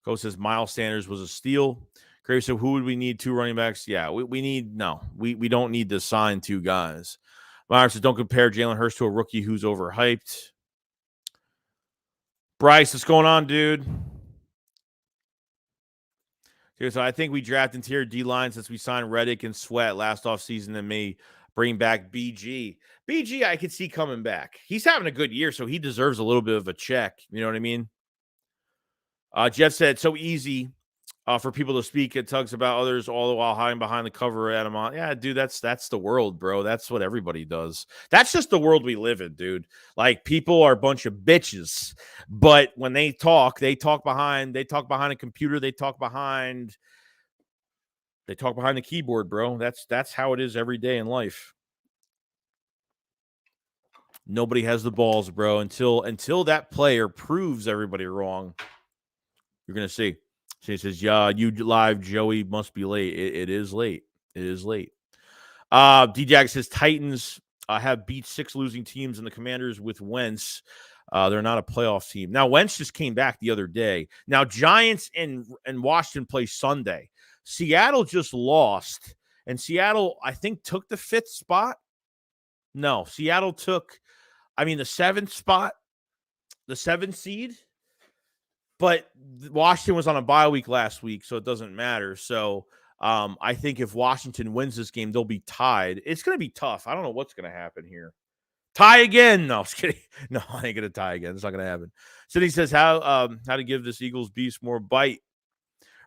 Coach says Miles Sanders was a steal. Crave said, who would we need? 2 running backs? Yeah, we don't need to sign 2 guys. Myers says, don't compare Jalen Hurts to a rookie who's overhyped. Bryce, what's going on, dude? Okay, so I think we draft interior D-line since we signed Reddick and Sweat last offseason and may bring back BG. BG, I could see coming back. He's having a good year, so he deserves a little bit of a check. You know what I mean? Jeff said, so easy for people to speak at tugs about others, all the while hiding behind the cover at them on. Yeah, dude, that's the world, bro. That's what everybody does. That's just the world we live in, dude. Like, people are a bunch of bitches, but when they talk behind a computer, they talk behind the keyboard, bro. That's how it is every day in life. Nobody has the balls, bro. Until that player proves everybody wrong, you're gonna see. She says, "Yeah, you live, Joey must be late. It is late. It is late." D-Jag says Titans have beat 6 losing teams and the Commanders with Wentz. They're not a playoff team. Now, Wentz just came back the other day. Now, Giants and Washington play Sunday. Seattle just lost, and Seattle, I think, took the 5th spot. No, Seattle took, the 7th spot, the 7th seed. But Washington was on a bye week last week, so it doesn't matter. So I think if Washington wins this game, they'll be tied. It's going to be tough. I don't know what's going to happen here. Tie again. No, I was kidding. No, I ain't going to tie again. It's not going to happen. Sydney says, how to give this Eagles beast more bite.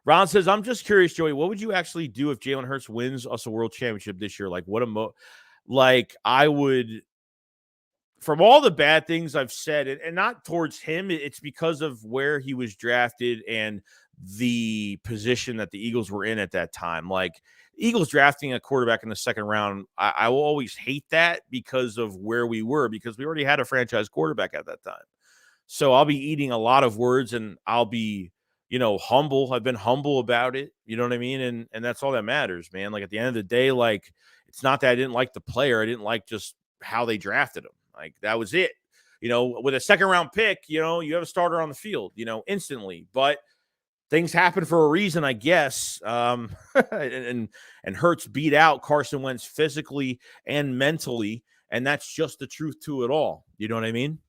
Ron says, I'm just curious, Joey, what would you actually do if Jalen Hurts wins us a world championship this year? Like, I would, from all the bad things I've said, and not towards him, it's because of where he was drafted and the position that the Eagles were in at that time. Like, Eagles drafting a quarterback in the second round, I will always hate that because of where we were, because we already had a franchise quarterback at that time. So I'll be eating a lot of words, and I'll be, humble. I've been humble about it. You know what I mean? And that's all that matters, man. Like, at the end of the day, like, it's not that I didn't like the player. I didn't like just how they drafted him. Like, that was it. With a second round pick, you have a starter on the field, instantly. But things happen for a reason, I guess. And Hurts beat out Carson Wentz physically and mentally. And that's just the truth to it all. You know what I mean?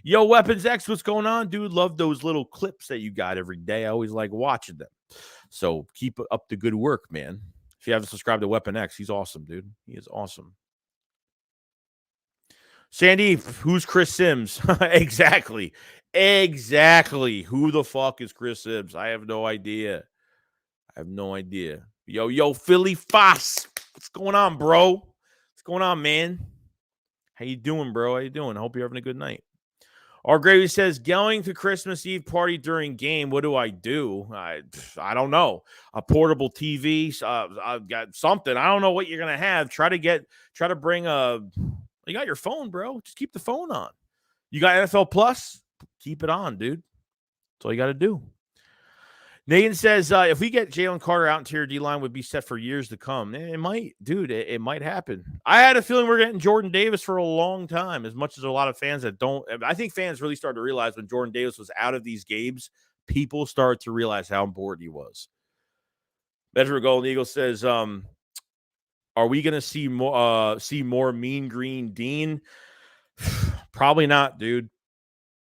Yo, Weapons X, what's going on, dude? Love those little clips that you got every day. I always like watching them. So keep up the good work, man. If you haven't subscribed to Weapon X, he's awesome, dude. He is awesome. Sandy, who's Chris Sims? Exactly. Who the fuck is Chris Sims? I have no idea. Yo, Philly Foss. What's going on, bro? What's going on, man? How you doing, bro? How you doing? I hope you're having a good night. Our Gravy says, going to Christmas Eve party during game, what do? I don't know. A portable TV. I've got something. I don't know what you're going to have. Try to bring you got your phone, bro. Just keep the phone on. You got NFL Plus? Keep it on, dude. That's all you got to do. Nathan says, if we get Jalen Carter out interior D-line, would be set for years to come. It might, dude. It might happen. I had a feeling we're getting Jordan Davis for a long time, as much as a lot of fans that don't. I think fans really started to realize when Jordan Davis was out of these games, people started to realize how important he was. Benjamin Golden Eagle says, are we going to see more Mean Green Dean? Probably not, dude.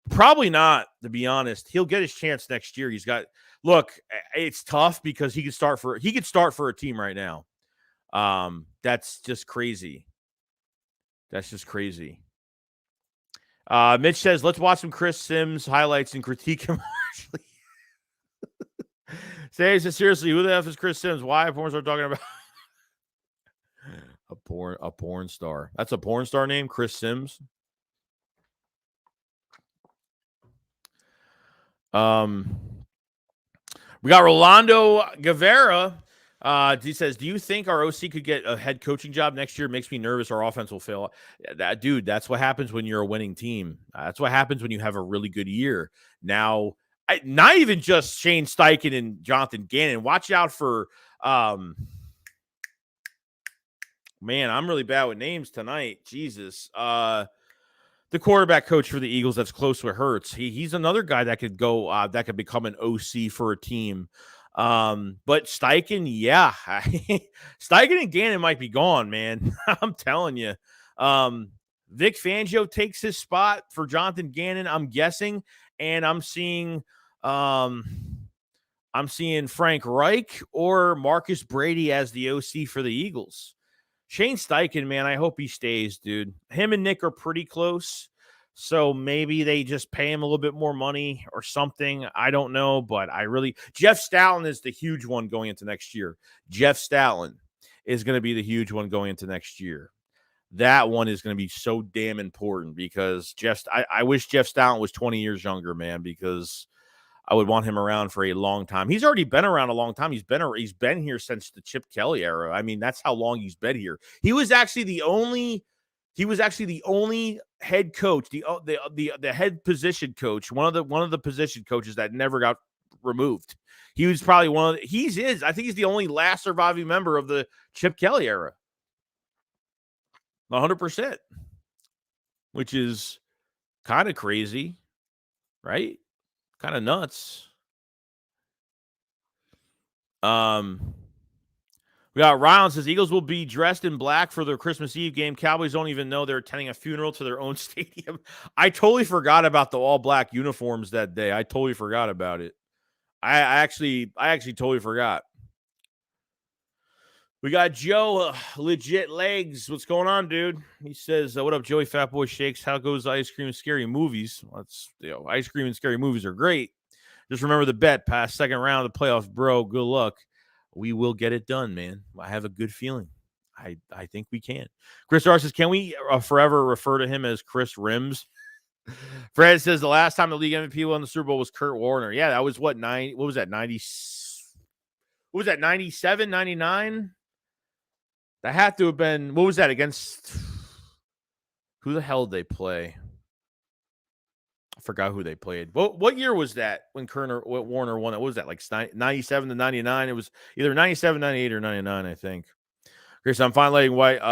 Probably not, to be honest. He'll get his chance next year. Look, it's tough because he could start for a team right now. That's just crazy. Mitch says, let's watch some Chris Sims highlights and critique him harshly. Say, seriously, who the F is Chris Sims? Why porn star talking about a porn star? That's a porn star name, Chris Sims. We got Rolando Guevara. He says, do you think our OC could get a head coaching job next year? It makes me nervous our offense will fail. Dude, that's what happens when you're a winning team. That's what happens when you have a really good year. Now, not even just Shane Steichen and Jonathan Gannon. Watch out for man, I'm really bad with names tonight. Jesus. The quarterback coach for the Eagles that's close with Hurts. He's another guy that could go that could become an OC for a team. But Steichen, yeah. Steichen and Gannon might be gone, man. I'm telling you. Vic Fangio takes his spot for Jonathan Gannon, I'm guessing, and I'm seeing Frank Reich or Marcus Brady as the OC for the Eagles. Shane Steichen, man, I hope he stays, dude. Him and Nick are pretty close, so maybe they just pay him a little bit more money or something. I don't know, but Jeff Stoutland is the huge one going into next year. Jeff Stoutland is going to be the huge one going into next year. That one is going to be so damn important because I wish Jeff Stoutland was 20 years younger, man, because I would want him around for a long time. He's already been around a long time. He's been here since the Chip Kelly era. I mean, that's how long he's been here. He was actually the only head coach, the head position coach, one of the position coaches that never got removed. He was probably I think he's the only last surviving member of the Chip Kelly era. 100%. Which is kind of crazy, right? Kind of nuts. We got Ryan says Eagles will be dressed in black for their Christmas Eve game. Cowboys don't even know they're attending a funeral to their own stadium. I totally forgot about the all black uniforms that day. I totally forgot about it. I actually totally forgot. We got Joe, legit legs. What's going on, dude? He says, "What up, Joey Fatboy Shakes? How goes ice cream and scary movies? That's ice cream and scary movies are great. Just remember the bet, past second round of the playoffs, bro. Good luck. We will get it done, man. I have a good feeling. I think we can." Chris R says, "Can we forever refer to him as Chris Rims?" Fred says, "The last time the league MVP won the Super Bowl was Kurt Warner." Yeah, that was what was that 90? What was that 97, 99? That had to have been, what was that against? Who the hell did they play? I forgot who they played. What year was that when Warner won it? What was that, like 97 to 99? It was either 97, 98, or 99, I think. Chris, I'm fine letting White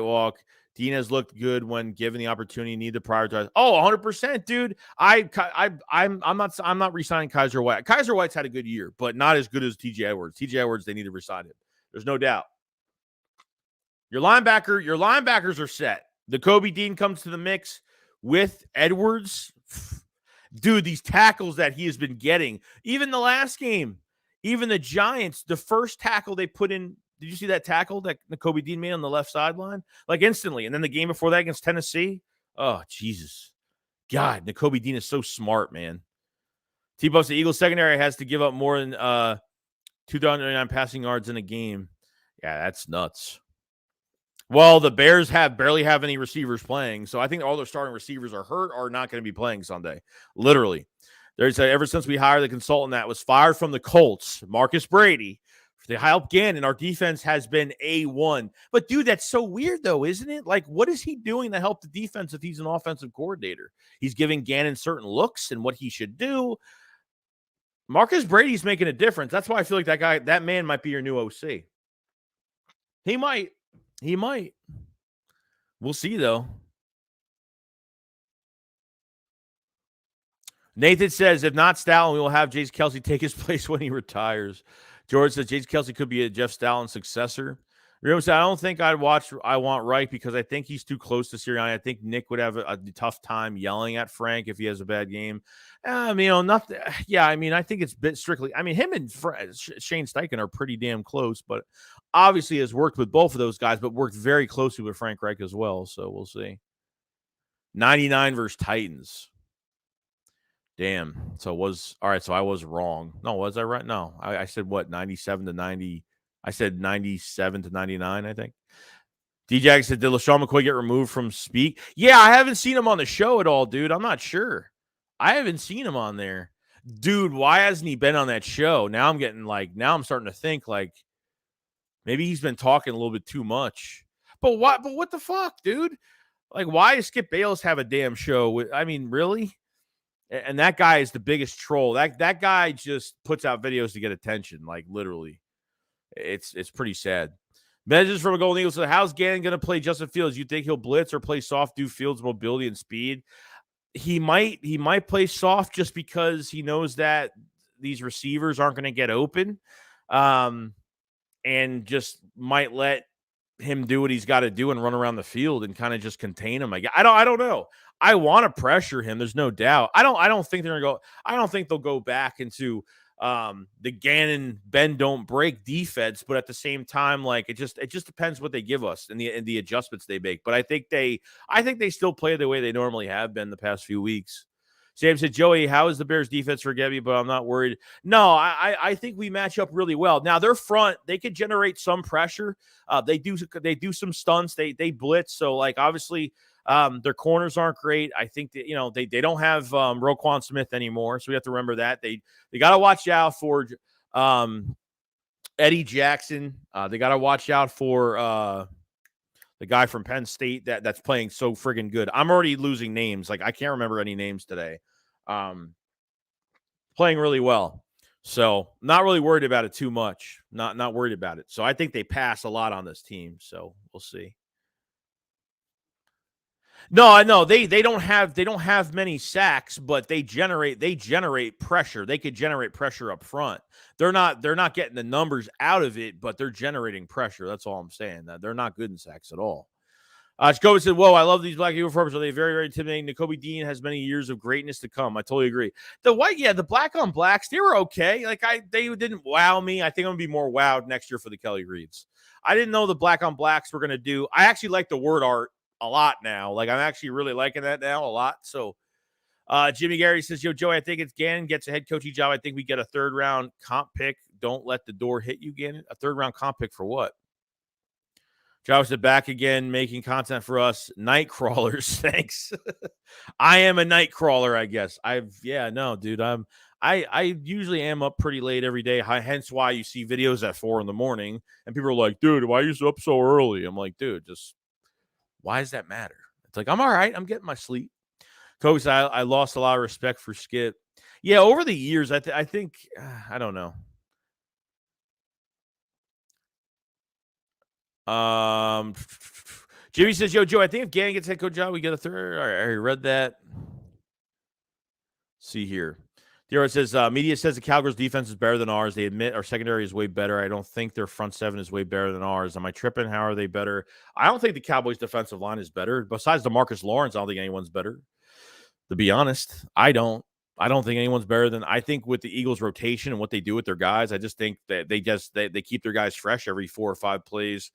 walk. Dean has looked good when given the opportunity. Need to prioritize. Oh, 100%, dude. I'm not re-signing Kaiser White. Kaiser White's had a good year, but not as good as TJ Edwards. TJ Edwards, they need to resign him. There's no doubt. Your linebackers are set. The Kobe Dean comes to the mix with Edwards. Dude, these tackles that he has been getting, even the last game, even the Giants, the first tackle they put in, did you see that tackle that Kobe Dean made on the left sideline? Like instantly. And then the game before that against Tennessee. Oh, Jesus. God, Kobe Dean is so smart, man. T-Buffs, the Eagles secondary has to give up more than 299 passing yards in a game. Yeah, that's nuts. Well, the Bears barely have any receivers playing, so I think all their starting receivers are hurt or not going to be playing Sunday. Literally. There's ever since we hired the consultant that was fired from the Colts, Marcus Brady, to help Gannon, our defense has been A1. But, dude, that's so weird, though, isn't it? Like, what is he doing to help the defense if he's an offensive coordinator? He's giving Gannon certain looks and what he should do. Marcus Brady's making a difference. That's why I feel like that man might be your new OC. He might. We'll see, though. Nathan says, if not Stalin, we will have Jace Kelce take his place when he retires. George says Jace Kelce could be a Jeff Stalin successor. Rio said, I don't think I want Reich because I think he's too close to Sirianni. I think Nick would have a tough time yelling at Frank if he has a bad game. Nothing. Yeah, I think it's strictly. Him and Shane Steichen are pretty damn close, but obviously has worked with both of those guys, but worked very closely with Frank Reich as well. So we'll see. 99 versus Titans. Damn. So I was wrong. No, was I right? No, I said what, 97 to 90. I said 97 to 99, I think. D-Jack said, did LaShawn McCoy get removed from Speak? Yeah, I haven't seen him on the show at all, dude. I'm not sure. I haven't seen him on there. Dude, why hasn't he been on that show? Now I'm starting to think like maybe he's been talking a little bit too much. But what the fuck, dude? Like, why does Skip Bayless have a damn show? Really? And that guy is the biggest troll. That guy just puts out videos to get attention, like literally. It's pretty sad. Messages from a Golden Eagle says, how's Gannon going to play Justin Fields? You think he'll blitz or play soft due Fields' mobility and speed? He might play soft just because he knows that these receivers aren't going to get open, and just might let him do what he's got to do and run around the field and kind of just contain him. I don't know. I want to pressure him. There's no doubt. I don't think they're going to go. I don't think they'll go back into the Gannon bend don't break defense, but at the same time, like it just depends what they give us and the adjustments they make. But I think they still play the way they normally have been the past few weeks. Sam said, Joey, how is the Bears defense? Forget me, but I'm not worried. No, I think we match up really well. Now their front, they could generate some pressure. They do some stunts. They blitz. So like obviously their corners aren't great. I think that, they don't have Roquan Smith anymore. So we have to remember that they got to watch out for Eddie Jackson. They got to watch out for the guy from Penn State that's playing so friggin' good. I'm already losing names. Like I can't remember any names today. Playing really well. So not really worried about it too much. Not worried about it. So I think they pass a lot on this team. So we'll see. No, I know they don't have many sacks, but they generate pressure. They could generate pressure up front. They're not getting the numbers out of it, but they're generating pressure. That's all I'm saying. That they're not good in sacks at all. Jacoby said, "Whoa, I love these black uniforms. Are they very, very intimidating? Nakobe Dean has many years of greatness to come." I totally agree. The white, yeah, the black on blacks, they were okay. Like they didn't wow me. I think I'm gonna be more wowed next year for the Kelly Reeds. I didn't know the black on blacks were gonna do. I actually like the word art a lot now. Like I'm actually really liking that now a lot. So Jimmy Gary says, "Yo, Joey, I think it's Gannon gets a head coaching job. I think we get a 3rd round comp pick. Don't let the door hit you, Gannon. A 3rd round comp pick for what?" Josh is back again, making content for us. Night crawlers, thanks. I am a night crawler, I guess. No, dude. I usually am up pretty late every day. Hence why you see videos at 4 a.m. and people are like, "Dude, why are you up so early?" I'm like, "Dude, just why does that matter?" It's like I'm all right. I'm getting my sleep. Coach, I lost a lot of respect for Skip. Yeah, over the years, I think I don't know. Jimmy says, "Yo, Joe, I think if Gannon gets head coach job, we get a 3rd." All right, I already read that. See here. Dior says, media says the Cowgirls defense is better than ours. They admit our secondary is way better. I don't think their front 7 is way better than ours. Am I tripping? How are they better? I don't think the Cowboys defensive line is better. Besides DeMarcus Lawrence, I don't think anyone's better. To be honest, I don't think anyone's better than. I think with the Eagles rotation and what they do with their guys, I just think that they keep their guys fresh every 4 or 5 plays.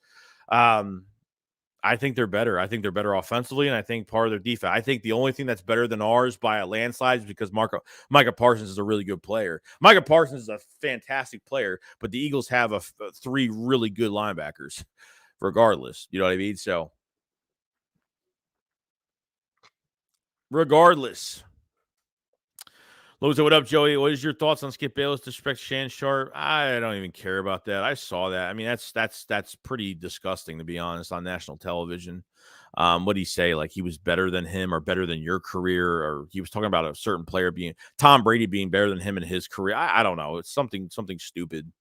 I think they're better. I think they're better offensively, and I think part of their defense. I think the only thing that's better than ours by a landslide is because Micah Parsons is a really good player. Micah Parsons is a fantastic player, but the Eagles have 3 really good linebackers regardless. You know what I mean? So regardless. Loza, what up, Joey? What is your thoughts on Skip Bayless disrespect Shannon Sharp? I don't even care about that. I saw that. I mean, that's pretty disgusting, to be honest, on national television. What did he say? Like he was better than him or better than your career, or he was talking about a certain player being Tom Brady being better than him in his career. I don't know. It's something stupid.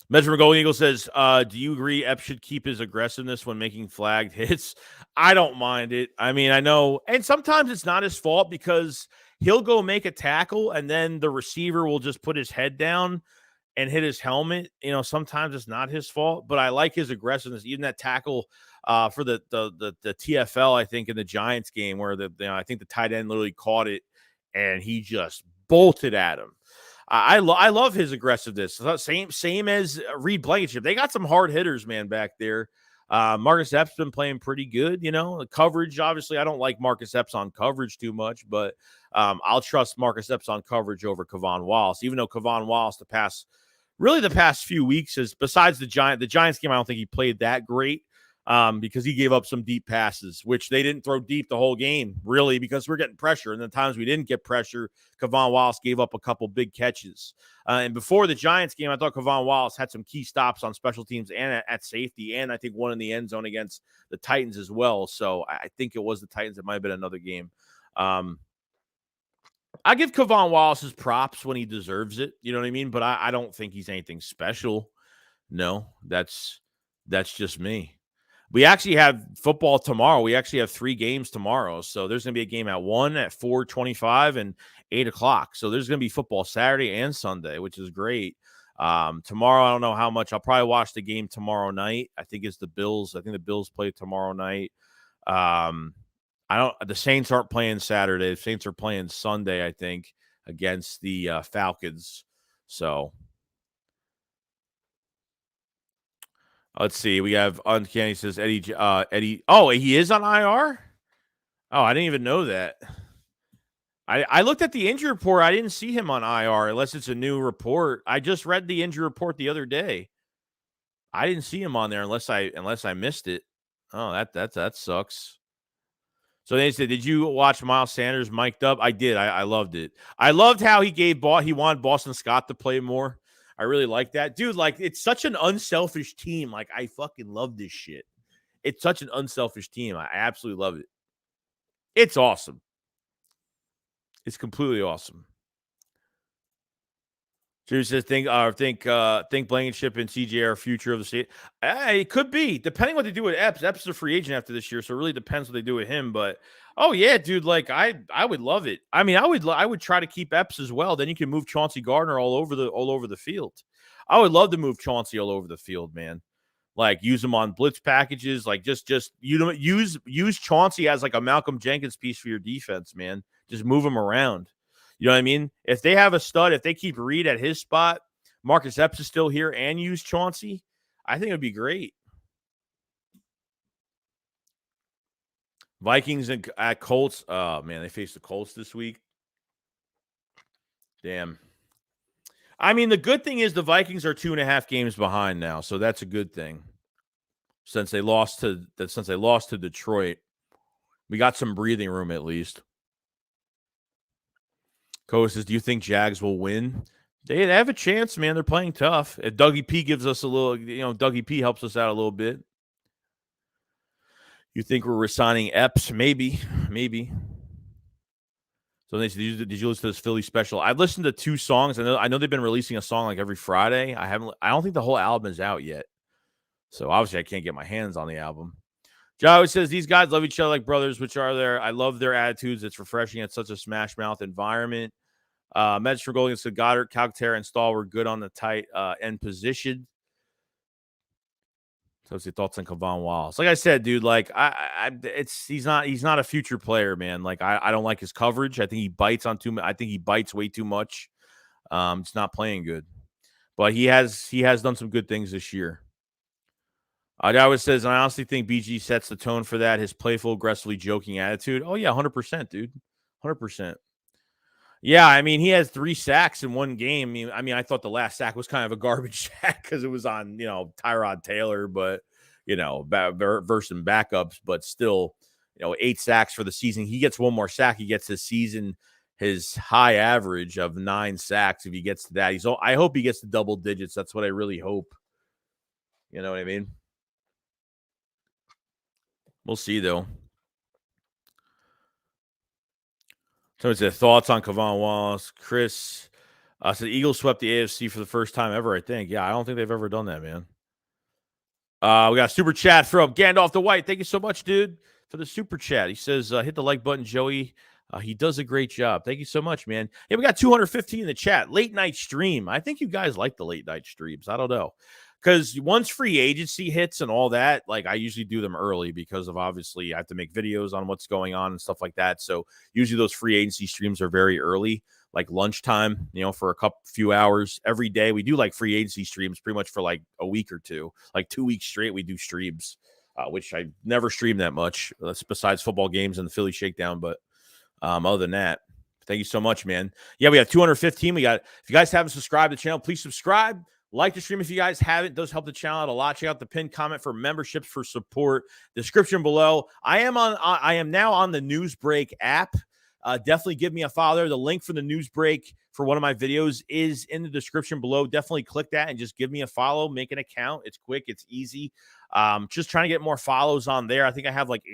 Measurement Golden Eagle says, do you agree Epps should keep his aggressiveness when making flagged hits? I don't mind it. I mean, I know, and sometimes it's not his fault because he'll go make a tackle and then the receiver will just put his head down and hit his helmet. You know, sometimes it's not his fault, but I like his aggressiveness. Even that tackle for the TFL, I think, in the Giants game where I think the tight end literally caught it and he just bolted at him. I love his aggressiveness. Same as Reed Blankenship. They got some hard hitters, man, back there. Marcus Epps been playing pretty good. You know, the coverage. Obviously, I don't like Marcus Epps on coverage too much, but I'll trust Marcus Epps on coverage over Kevon Wallace. Even though Kevon Wallace the past few weeks is besides the Giants game, I don't think he played that great. Because he gave up some deep passes, which they didn't throw deep the whole game, really, because we're getting pressure. And the times we didn't get pressure, Kevon Wallace gave up a couple big catches. And before the Giants game, I thought Kevon Wallace had some key stops on special teams and at safety, and I think one in the end zone against the Titans as well. So I think it was the Titans. It might have been another game. I give Kevon Wallace his props when he deserves it. You know what I mean? But I don't think he's anything special. No, that's just me. We actually have football tomorrow. We actually have 3 games tomorrow. So there's going to be a game at 1, at 4:25, and 8 o'clock. So there's going to be football Saturday and Sunday, which is great. Tomorrow, I don't know how much. I'll probably watch the game tomorrow night. I think it's the Bills. I think the Bills play tomorrow night. The Saints aren't playing Saturday. The Saints are playing Sunday, I think, against the Falcons. So let's see. We have Uncanny says Eddie. Oh, he is on IR? Oh, I didn't even know that. I looked at the injury report. I didn't see him on IR unless it's a new report. I just read the injury report the other day. I didn't see him on there unless I missed it. Oh, that sucks. So they said, did you watch Miles Sanders mic'd up? I did. I loved it. I loved how he wanted Boston Scott to play more. I really like that. Dude, like, it's such an unselfish team. Like, I fucking love this shit. It's such an unselfish team. I absolutely love it. It's awesome. It's completely awesome. Drew says, think Blankenship and CJ are future of the state. It could be, depending what they do with Epps. Epps is a free agent after this year, so it really depends what they do with him. But oh yeah, dude, like I would love it. I mean, I would try to keep Epps as well. Then you can move Chauncey Gardner all over the field. I would love to move Chauncey all over the field, man. Like use him on blitz packages. Like just use Chauncey as like a Malcolm Jenkins piece for your defense, man. Just move him around. You know what I mean? If they have a stud, if they keep Reed at his spot, Marcus Epps is still here, and use Chauncey, I think it'd be great. Vikings and at Colts. Oh man, they face the Colts this week. Damn. I mean, the good thing is the Vikings are 2.5 games behind now, so that's a good thing. Since they lost to Detroit, we got some breathing room at least. Coach says, "Do you think Jags will win?" They have a chance, man. They're playing tough. If Dougie P gives us a little, Dougie P helps us out a little bit. You think we're resigning Epps? Maybe. So did you listen to this Philly special? I've listened to 2 songs. I know they've been releasing a song like every Friday. I don't think the whole album is out yet. So obviously I can't get my hands on the album. Joe says these guys love each other like brothers, which are there. I love their attitudes. It's refreshing at such a smash mouth environment. Meds for goal against Goddard, Calcaterra, and Stahl were good on the tight end position. So what's your thoughts on Kavon Wallace? Like I said, dude, like he's not a future player, man. Like I don't like his coverage. I think he bites way too much. It's not playing good. But he has done some good things this year. Dawes says, I honestly think BG sets the tone for that. His playful, aggressively joking attitude. Oh yeah, 100%, dude. 100%. Yeah, I mean, he has 3 sacks in one game. I mean, I thought the last sack was kind of a garbage sack because it was on, Tyrod Taylor, but, versus some backups, but still, 8 sacks for the season. He gets one more sack. He gets his high average of 9 sacks if he gets to that. I hope he gets to double digits. That's what I really hope. You know what I mean? We'll see, though. So it's thoughts on Kavon Wallace. Chris said Eagles swept the AFC for the first time ever, I think. Yeah, I don't think they've ever done that, man. We got a super chat from Gandalf the White. Thank you so much, dude, for the super chat. He says, hit the like button, Joey. He does a great job. Thank you so much, man. Yeah, we got 215 in the chat. Late night stream. I think you guys like the late night streams. I don't know. Because once free agency hits and all that, like I usually do them early because of obviously I have to make videos on what's going on and stuff like that. So usually those free agency streams are very early, like lunchtime, for a few hours every day. We do like free agency streams pretty much for like a week or two, like 2 weeks straight. We do streams, which I never stream that much. That's besides football games and the Philly Shakedown. But other than that, thank you so much, man. Yeah, we have 215. If you guys haven't subscribed to the channel, please subscribe. Like the stream if you guys haven't. It does help the channel out a lot. Check out the pinned comment for memberships for support. Description below. I am now on the Newsbreak app. Definitely give me a follow. The link for the Newsbreak for one of my videos is in the description below. Definitely click that and just give me a follow. Make an account. It's quick. It's easy. Just trying to get more follows on there. I think I have like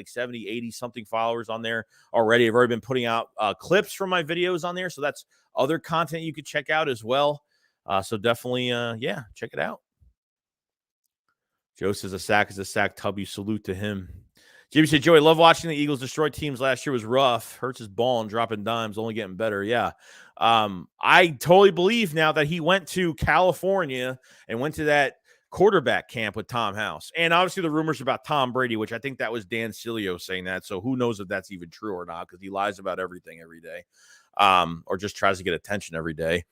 70, 80 something followers on there already. I've already been putting out clips from my videos on there. So that's other content you could check out as well. So definitely, check it out. Joe says a sack is a sack. Tubby, salute to him. Jimmy said, Joey, love watching the Eagles destroy teams last year was rough. Hurts his ball and dropping dimes, only getting better. Yeah. I totally believe now that he went to California and went to that quarterback camp with Tom House. And obviously the rumors about Tom Brady, which I think that was Dan Cilio saying that. So who knows if that's even true or not, because he lies about everything every day, or just tries to get attention every day.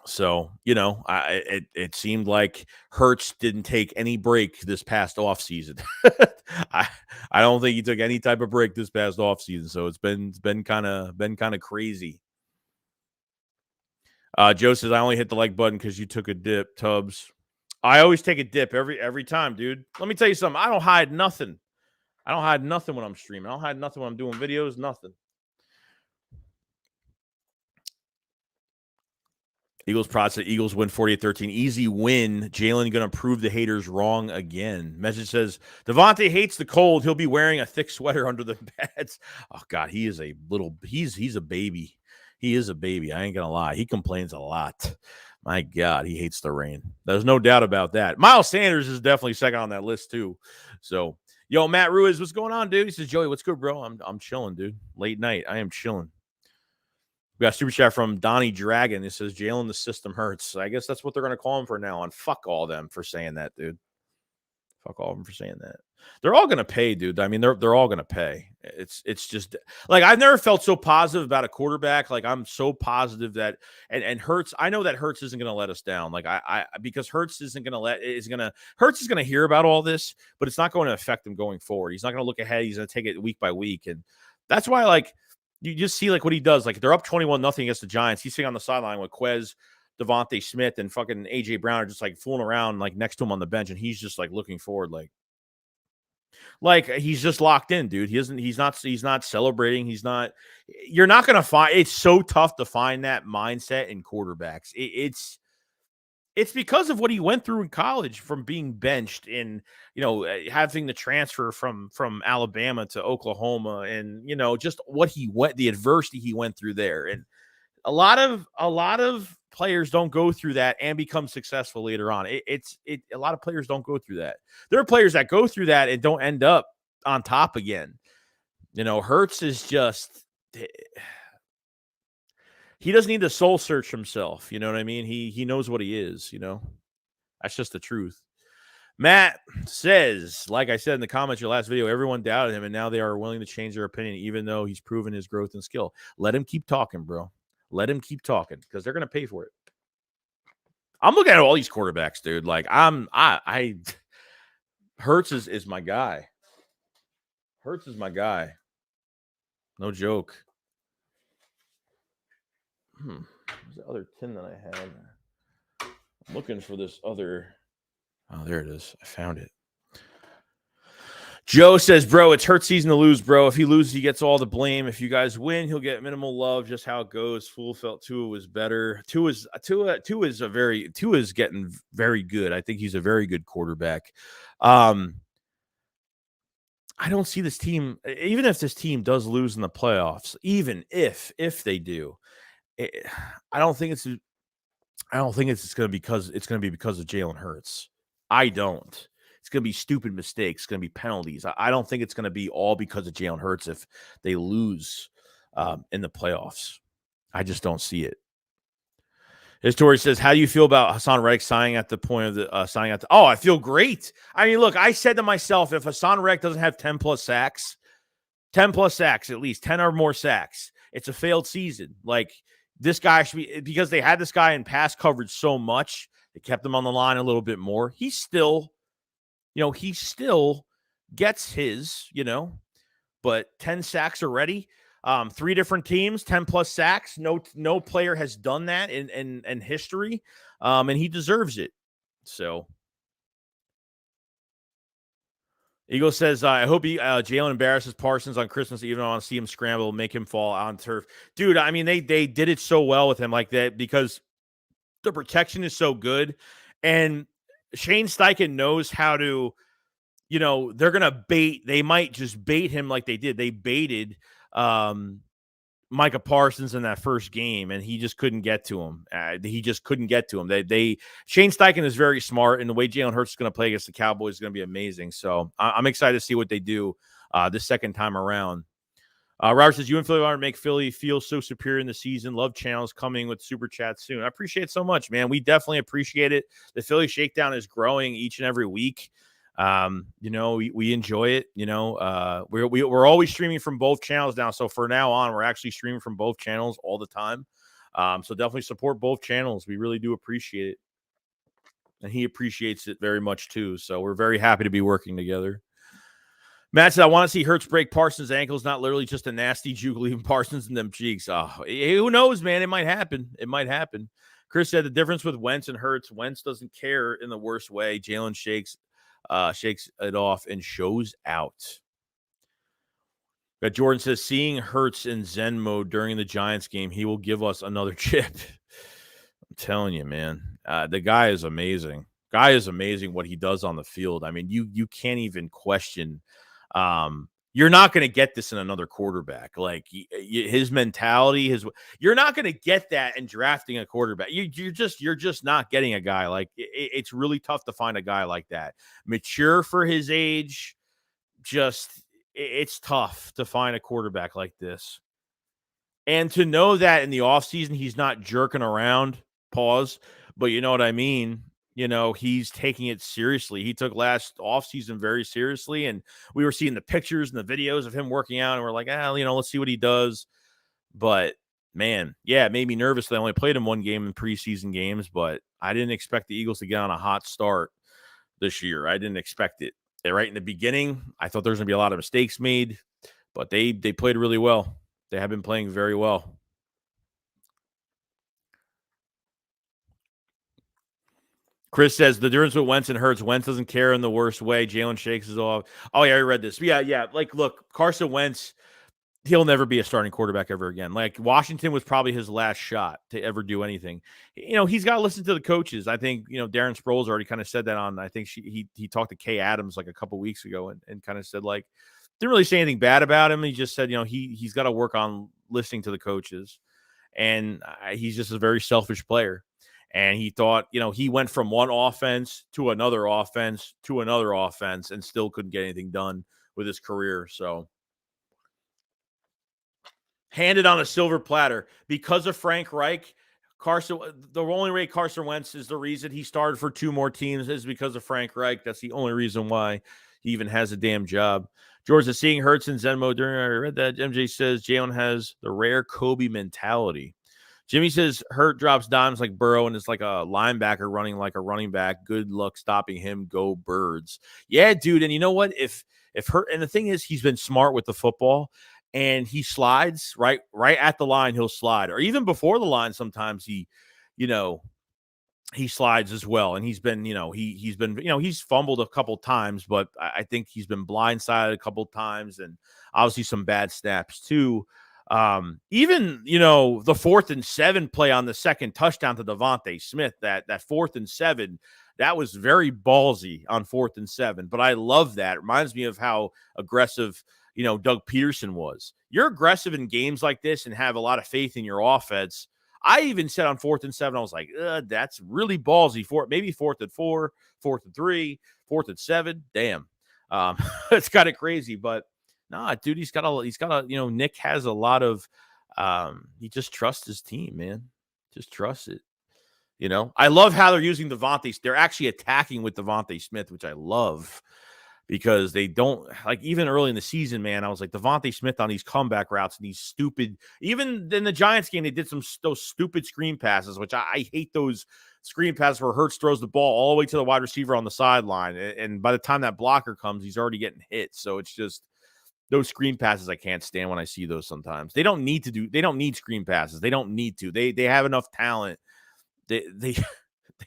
So, it seemed like Hurts didn't take any break this past offseason. I don't think he took any type of break this past offseason. So it's been kind of crazy. Joe says, I only hit the like button because you took a dip, Tubbs. I always take a dip every time, dude. Let me tell you something. I don't hide nothing. When I'm streaming. I don't hide nothing when I'm doing videos, nothing. Eagles prod said Eagles win 48-13. Easy win. Jalen going to prove the haters wrong again. Message says, Devontae hates the cold. He'll be wearing a thick sweater under the pads. Oh, God, he's a baby. He is a baby. I ain't going to lie. He complains a lot. My God, he hates the rain. There's no doubt about that. Miles Sanders is definitely second on that list, too. So, yo, Matt Ruiz, what's going on, dude? He says, Joey, what's good, bro? I'm chilling, dude. Late night. I am chilling. We got a super chat from Donnie Dragon. It says Jalen, the system hurts. I guess that's what they're going to call him for now on. Fuck all them for saying that, dude. Fuck all of them for saying that. They're all going to pay, dude. I mean, they're all going to pay. It's just like I've never felt so positive about a quarterback. Like I'm so positive that and Hurts. I know that Hurts isn't going to let us down. Like I because Hurts isn't going to Hurts is going to hear about all this, but it's not going to affect him going forward. He's not going to look ahead. He's going to take it week by week, and that's why like you just see like what he does. Like they're up 21-0 against the Giants. He's sitting on the sideline with Quez, Devontae Smith, and fucking AJ Brown are just like fooling around like next to him on the bench, and he's just like looking forward, like he's just locked in, dude. He's not celebrating. You're not gonna find. It's so tough to find that mindset in quarterbacks. It's because of what he went through in college, from being benched and having the transfer from Alabama to Oklahoma, and just what the adversity he went through there. And a lot of players don't go through that and become successful later on. A lot of players don't go through that. There are players that go through that and don't end up on top again. Hurts is just, he doesn't need to soul search himself. You know what I mean? He knows what he is, That's just the truth. Matt says, like I said in the comments, your last video, everyone doubted him, and now they are willing to change their opinion, even though he's proven his growth and skill. Let him keep talking, bro. Let him keep talking because they're going to pay for it. I'm looking at all these quarterbacks, dude. Like Hurts is my guy. Hurts is my guy. No joke. What's the other tin that I had? I'm looking for this other. Oh, there it is. I found it. Joe says, bro, it's Hurts season to lose, bro. If he loses, he gets all the blame. If you guys win, he'll get minimal love. Just how it goes. Fool felt Tua was better. Tua is getting very good. I think he's a very good quarterback. I don't see this team, even if this team does lose in the playoffs, even if they do, I don't think it's going to be because of Jalen Hurts. I don't. It's going to be stupid mistakes. It's going to be penalties. I don't think it's going to be all because of Jalen Hurts if they lose in the playoffs. I just don't see it. His story says, how do you feel about Hassan Reddick signing at the point of the signing at the? Oh, I feel great. I mean, look, I said to myself, if Hassan Reddick doesn't have 10 plus sacks, at least 10 or more sacks, it's a failed season. Like this guy should be, because they had this guy in pass coverage so much, they kept him on the line a little bit more. He still gets his, but 10 sacks already. 3 different teams, 10 plus sacks. No player has done that in history. And he deserves it. So Eagle says, I hope Jalen embarrasses Parsons on Christmas Eve. I want to see him scramble, make him fall on turf. Dude, I mean, they did it so well with him like that because the protection is so good. And Shane Steichen knows how to, they're going to bait. They might just bait him like they did. They baited Micah Parsons in that first game, and he just couldn't get to him. Shane Steichen is very smart, and the way Jalen Hurts is going to play against the Cowboys is going to be amazing. So I'm excited to see what they do this second time around. Robert says, you and Philly want to make Philly feel so superior in the season. Love channels coming with super chat soon. I appreciate it so much, man. We definitely appreciate it. The Philly Shakedown is growing each and every week. We enjoy it. We're always streaming from both channels now. So for now on, we're actually streaming from both channels all the time. So definitely support both channels. We really do appreciate it. And he appreciates it very much too. So we're very happy to be working together. Matt said, I want to see Hurts break Parsons' ankles, not literally just a nasty juke leaving Parsons in them cheeks. Oh, who knows, man? It might happen. Chris said the difference with Wentz and Hurts, Wentz doesn't care in the worst way. Jalen shakes it off and shows out. But Jordan says, seeing Hurts in Zen mode during the Giants game, he will give us another chip. I'm telling you, man. The guy is amazing. What he does on the field. I mean, you can't even question. You're not going to get this in another quarterback. Like his mentality, you're not going to get that in drafting a quarterback. You're just not getting a guy like it's really tough to find a guy like that. Mature for his age. It's tough to find a quarterback like this. And to know that in the offseason, he's not jerking around, pause, but you know what I mean? He's taking it seriously. He took last offseason very seriously, and we were seeing the pictures and the videos of him working out, and we're like, let's see what he does. But, man, yeah, it made me nervous that I only played him one game in preseason games, but I didn't expect the Eagles to get on a hot start this year. I didn't expect it. Right in the beginning, I thought there was going to be a lot of mistakes made, but they played really well. They have been playing very well. Chris says the difference with Wentz and Hurts, Wentz doesn't care in the worst way. Jalen shakes his off. Oh, yeah, I read this. Yeah. Like, look, Carson Wentz, he'll never be a starting quarterback ever again. Like, Washington was probably his last shot to ever do anything. He's got to listen to the coaches. I think, Darren Sproles already kind of said that on, I think he talked to Kay Adams like a couple weeks ago and kind of said, like, didn't really say anything bad about him. He just said, he's got to work on listening to the coaches. And he's just a very selfish player. And he thought, he went from one offense to another offense to another offense and still couldn't get anything done with his career. So handed on a silver platter because of Frank Reich. The only way Carson Wentz is the reason he started for two more teams is because of Frank Reich. That's the only reason why he even has a damn job. George is seeing Hurts and Zenmo during. I read that. MJ says Jalen has the rare Kobe mentality. Jimmy says Hurt drops dimes like Burrow and is like a linebacker running like a running back. Good luck stopping him. Go Birds. Yeah, dude. And you know what? If Hurt, and the thing is, he's been smart with the football, and he slides right at the line. He'll slide, or even before the line. Sometimes he slides as well. And he's been, he's fumbled a couple times, but I think he's been blindsided a couple times, and obviously some bad snaps too. Even, the 4th and 7 play on the second touchdown to Devontae Smith, that 4th and 7, that was very ballsy on 4th and 7. But I love that. It reminds me of how aggressive, Doug Peterson was. You're aggressive in games like this and have a lot of faith in your offense. I even said on 4th and 7, I was like, that's really ballsy. Maybe 4th and 4, 4th and 3, 4th and 7. Damn. It's kind of crazy, but nah, dude, he's got a, Nick has a lot of, he just trusts his team, man. Just trusts it. I love how they're using Devontae. They're actually attacking with Devontae Smith, which I love, because they don't, like, even early in the season, man, I was like, Devontae Smith on these comeback routes and these stupid, even in the Giants game, they did those stupid screen passes, which I hate those screen passes where Hurts throws the ball all the way to the wide receiver on the sideline. And by the time that blocker comes, he's already getting hit. So it's just, those screen passes I can't stand when I see those sometimes. They don't need screen passes. They don't need to. They have enough talent. They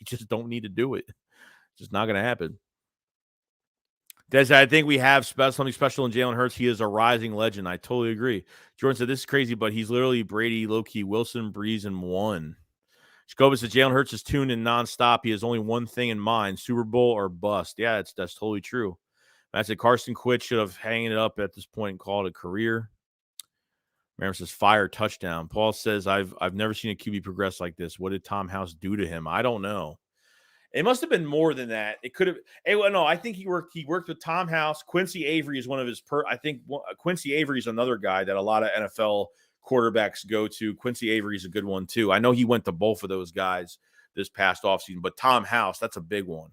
just don't need to do it. It's just not going to happen. Des, I think we have something special in Jalen Hurts. He is a rising legend. I totally agree. Jordan said, this is crazy, but he's literally Brady, low-key, Wilson, Breeze, and one. Scobus said, Jalen Hurts is tuned in nonstop. He has only one thing in mind, Super Bowl or bust. Yeah, that's totally true. Matt said, Carson quit, should have hanging it up at this point and called it a career. Mary says, fire touchdown. Paul says, I've never seen a QB progress like this. What did Tom House do to him? I don't know. It must have been more than that. It could have. No, I think he worked with Tom House. Quincy Avery is one of his. I think Quincy Avery is another guy that a lot of NFL quarterbacks go to. Quincy Avery is a good one too. I know he went to both of those guys this past offseason, but Tom House, that's a big one.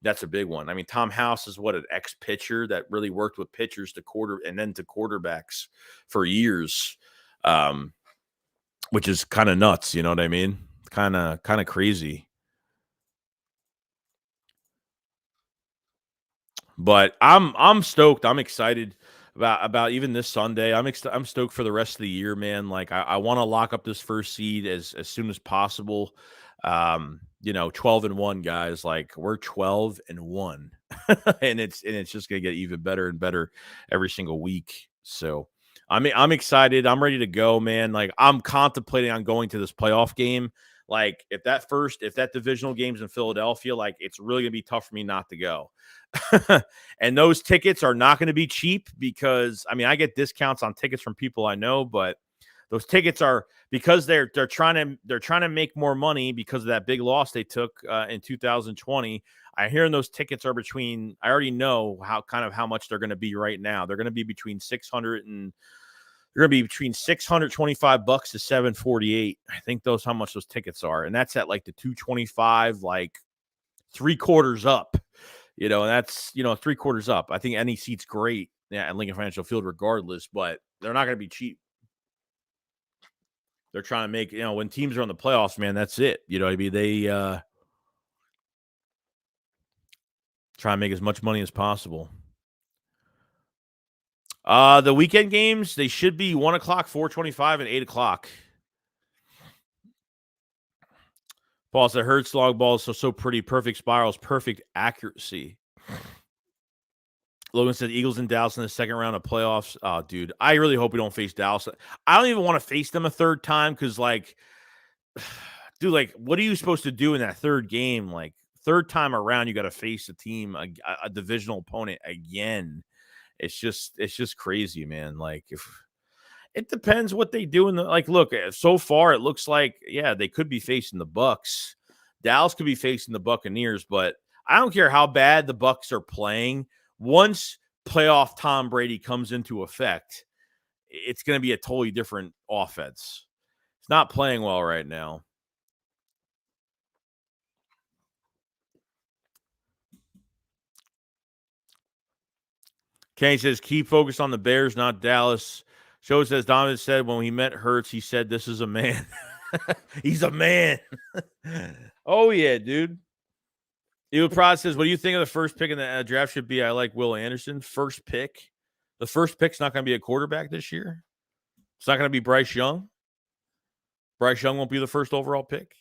That's a big one. I mean, Tom House is an ex-pitcher that really worked with pitchers and then to quarterbacks for years, which is kind of nuts. You know what I mean? Kind of crazy. But I'm stoked. I'm excited about even this Sunday. I'm stoked for the rest of the year, man. Like I want to lock up this first seed as soon as possible. 12-1, guys. Like we're 12-1, and it's just gonna get even better and better every single week. So I'm excited. I'm ready to go, man. Like I'm contemplating on going to this playoff game. Like if that divisional game's in Philadelphia, like it's really gonna be tough for me not to go. And those tickets are not going to be cheap because I get discounts on tickets from people I know, but those tickets are because they're trying to make more money because of that big loss they took in 2020. I hear those tickets are I already know how much they're going to be right now. They're going to be between $600 and They're going to be between $625 to $748. I think those how much those tickets are, and that's at like the 225, like 3/4 up. And that's 3/4 up. I think any seat's great, at Lincoln Financial Field, regardless, but they're not going to be cheap. They're trying to make when teams are in the playoffs, man. That's it. You know what I mean? They try and make as much money as possible. The weekend games, they should be 1 o'clock, 4:25, and 8 o'clock. Paul said, Hurts long ball is so pretty. Perfect spirals, perfect accuracy. Logan said, Eagles and Dallas in the second round of playoffs. Oh, dude, I really hope we don't face Dallas. I don't even want to face them a third time because, like, dude, like, what are you supposed to do in that third game? Like, third time around, you got to face a team, a divisional opponent again. It's just crazy, man. Like, if it depends what they do in the look, so far it looks like, yeah, they could be facing the Bucks. Dallas could be facing the Buccaneers, but I don't care how bad the Bucks are playing. Once playoff Tom Brady comes into effect, it's going to be a totally different offense. It's not playing well right now. Kenny says, keep focused on the Bears, not Dallas. Show says, Donovan said when he met Hurts, he said, this is a man. He's a man. Oh, yeah, dude. Eagle Prod says, what do you think of the first pick in the draft should be? I like Will Anderson. First pick. The first pick's not going to be a quarterback this year. It's not going to be Bryce Young. Bryce Young won't be the first overall pick.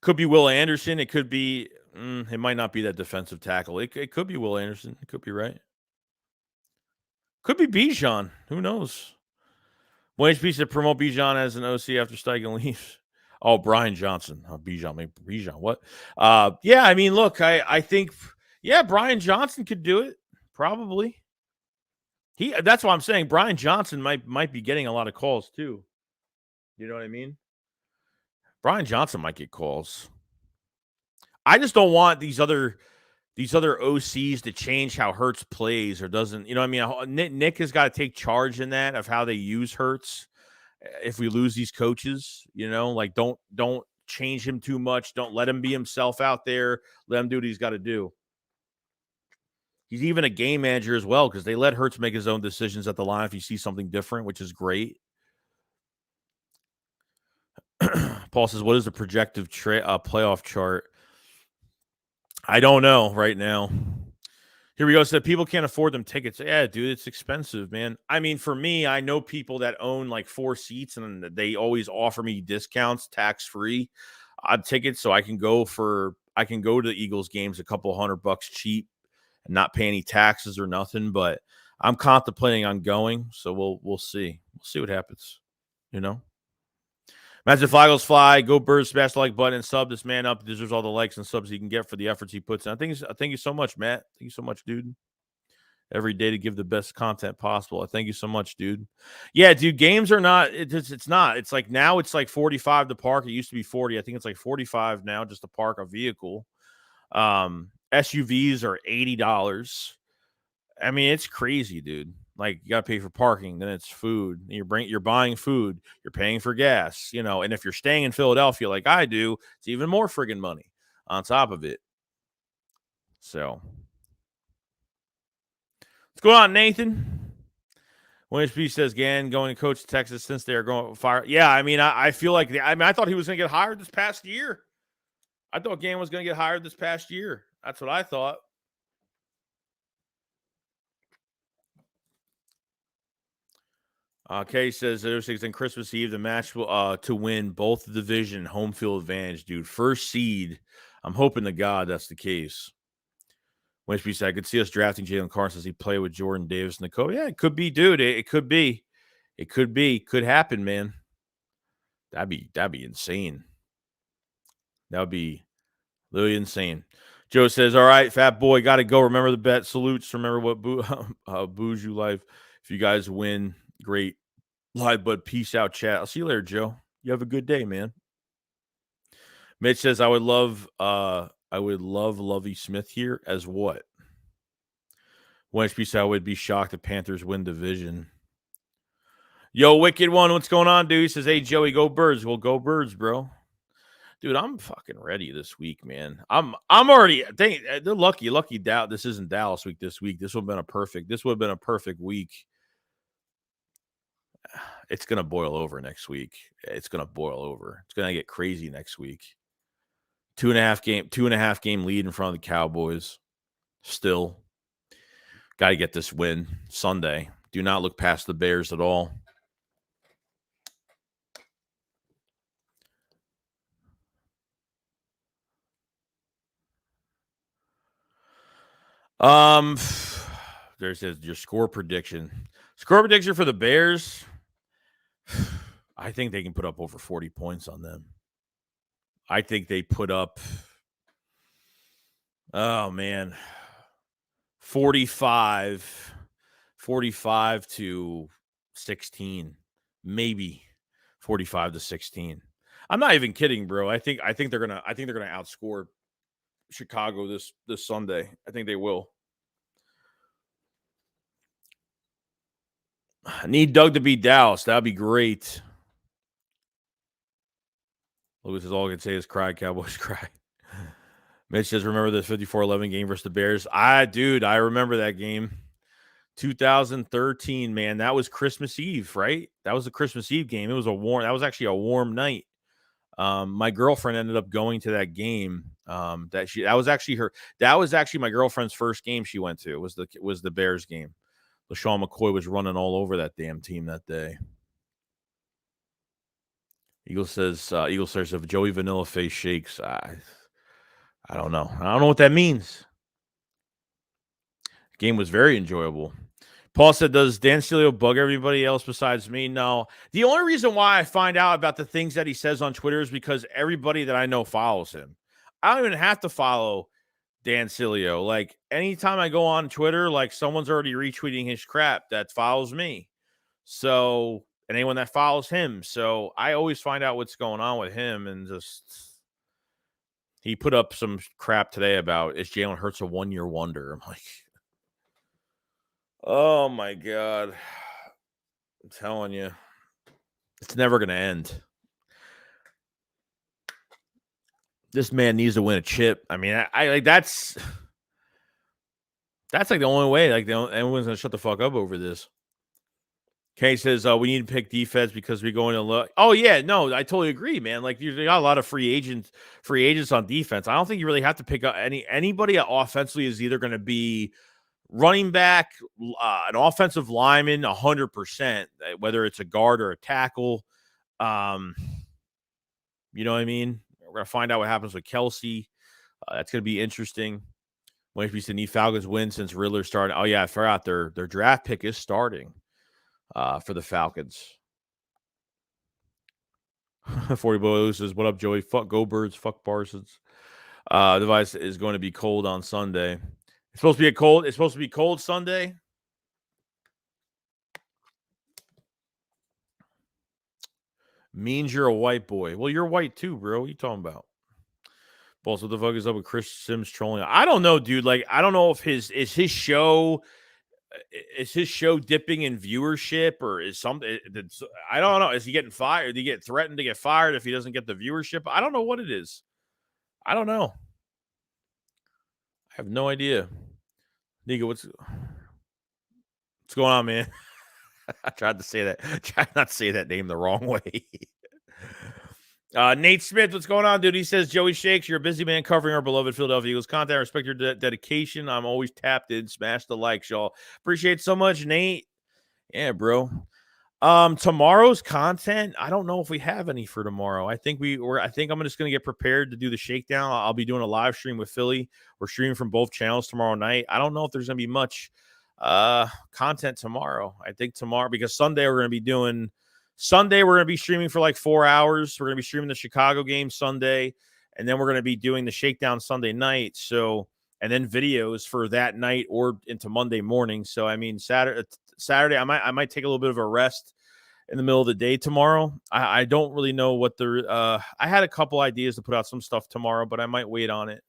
Could be Will Anderson. It could be, it might not be that defensive tackle. It could be Will Anderson. It could be right. Could be Bijan. Who knows? One HP said promote Bijan as an OC after Steichen leaves. Oh, Brian Johnson. Bijan. What? Yeah, I mean, look, I think, yeah, Brian Johnson could do it. Probably. That's why I'm saying Brian Johnson might be getting a lot of calls too. You know what I mean? Brian Johnson might get calls. I just don't want these other OCs to change how Hurts plays or doesn't. You know what I mean? Nick has got to take charge in that of how they use Hurts. If we lose these coaches, don't change him too much. Don't let him be himself out there. Let him do what he's got to do. He's even a game manager as well because they let Hurts make his own decisions at the line if you see something different, which is great. Paul says, what is the projected playoff chart? I don't know right now. Here we go. Said people can't afford them tickets. Yeah, dude, it's expensive, man. I mean, for me, I know people that own like 4 seats and they always offer me discounts, tax-free tickets. So I can go to the Eagles games a couple $100 cheap and not pay any taxes or nothing. But I'm contemplating on going. So we'll see. We'll see what happens. Imagine Flagels fly, go Birds, smash the like button and sub this man up. He deserves all the likes and subs he can get for the efforts he puts in. Thank you so much, Matt. Thank you so much, dude. Every day to give the best content possible. I thank you so much, dude. Yeah, dude, games are not, it's not. It's like now it's like 45 to park. It used to be 40. I think it's like 45 now just to park a vehicle. SUVs are $80. I mean, it's crazy, dude. Like, you got to pay for parking, then it's food. You're buying food, you're paying for gas, and if you're staying in Philadelphia like I do, it's even more friggin' money on top of it. So, what's going on, Nathan? Williams B says, Gann going to coach Texas since they are going fire. Yeah, I mean, I feel like, I thought he was going to get hired this past year. I thought Gann was going to get hired this past year. That's what I thought. Kay says, in Christmas Eve, the match will to win both the division home field advantage, dude. First seed. I'm hoping to God that's the case. Winsby said, I could see us drafting Jalen Carson as he play with Jordan Davis and the Kobe. Yeah, it could be, dude. It could be. It could be. Could happen, man. That'd be insane. That would be literally insane. Joe says, all right, fat boy, got to go. Remember the bet. Salutes. Remember what booze you life. If you guys win, great. Live, bud. Peace out, chat. I'll see you later, Joe. You have a good day, man. Mitch says, I would love Lovey Smith here as what? Wenchby said I would be shocked if Panthers win division. Yo, Wicked One, what's going on, dude? He says, hey, Joey, go Birds. Well, go Birds, bro. Dude, I'm fucking ready this week, man. I'm already. They're lucky. This isn't Dallas week this week. This would have been a perfect week. It's gonna boil over next week. It's gonna boil over. It's gonna get crazy next week. 2.5 game lead in front of the Cowboys. Still, got to get this win Sunday. Do not look past the Bears at all. There's your score prediction. Score prediction for the Bears. I think they can put up over 40 points on them. I think they put up, 45 to 16, maybe 45 to 16. I'm not even kidding, bro. I think they're gonna outscore Chicago this Sunday. I think they will. I need Doug to beat Dallas. That'd be great. Lucas says all I can say is cry, Cowboys, cry. Mitch says, remember the 54-11 game versus the Bears? I remember that game. 2013, man. That was Christmas Eve, right? That was a Christmas Eve game. That was actually a warm night. My girlfriend ended up going to that game. That was actually my girlfriend's first game she went to. Was the Bears game. LaShawn McCoy was running all over that damn team that day. Eagle says if Joey Vanilla face shakes, I don't know. I don't know what that means. The game was very enjoyable. Paul said, does Dan Sileo bug everybody else besides me? No. The only reason why I find out about the things that he says on Twitter is because everybody that I know follows him. I don't even have to follow Dan Sileo. Like, anytime I go on Twitter, like, someone's already retweeting his crap that follows me. So, and anyone that follows him. So, I always find out what's going on with him, and just, he put up some crap today about, is Jalen Hurts a one-year wonder? I'm like, oh my God. I'm telling you, it's never going to end. This man needs to win a chip. I mean, I like that's like the only way. Like, everyone's going to shut the fuck up over this. Kay says, we need to pick defense because we're going to look. Oh, yeah. No, I totally agree, man. Like, you got a lot of free agents on defense. I don't think you really have to pick up anybody offensively is either going to be running back, an offensive lineman, 100%, whether it's a guard or a tackle. You know what I mean? We're going to find out what happens with Kelsey. That's going to be interesting. When we need Falcons win since Riddler started. Oh, yeah, I forgot their draft pick is starting for the Falcons. 40 Boy says, what up, Joey? Fuck Go Birds. Fuck Parsons. The device is going to be cold on Sunday. It's supposed to be cold Sunday. Means you're a white boy. Well, you're white too, bro. What are you talking about? Balls, what the fuck is up with Chris Sims trolling? I don't know, dude. Like, I don't know if his show dipping in viewership, or is something. I don't know. Is he getting fired? Did he get threatened to get fired if he doesn't get the viewership? I don't know what it is. I don't know. I have no idea. Nico, what's going on, man? I tried to say that. Tried not to say that name the wrong way. Nate Smith, what's going on, dude? He says, Joey Shakes, you're a busy man covering our beloved Philadelphia Eagles content. I respect your dedication. I'm always tapped in. Smash the likes, y'all. Appreciate it so much, Nate. Yeah, bro. Tomorrow's content, I don't know if we have any for tomorrow. I think I'm just going to get prepared to do the shakedown. I'll be doing a live stream with Philly. We're streaming from both channels tomorrow night. I don't know if there's going to be much content tomorrow. I think tomorrow, because Sunday we're going to be streaming for like 4 hours. We're going to be streaming the Chicago game Sunday, and then we're going to be doing the shakedown Sunday night. So, and then videos for that night or into Monday morning. So, I mean, Saturday, I might take a little bit of a rest in the middle of the day tomorrow. I don't really know what I had a couple ideas to put out some stuff tomorrow, but I might wait on it.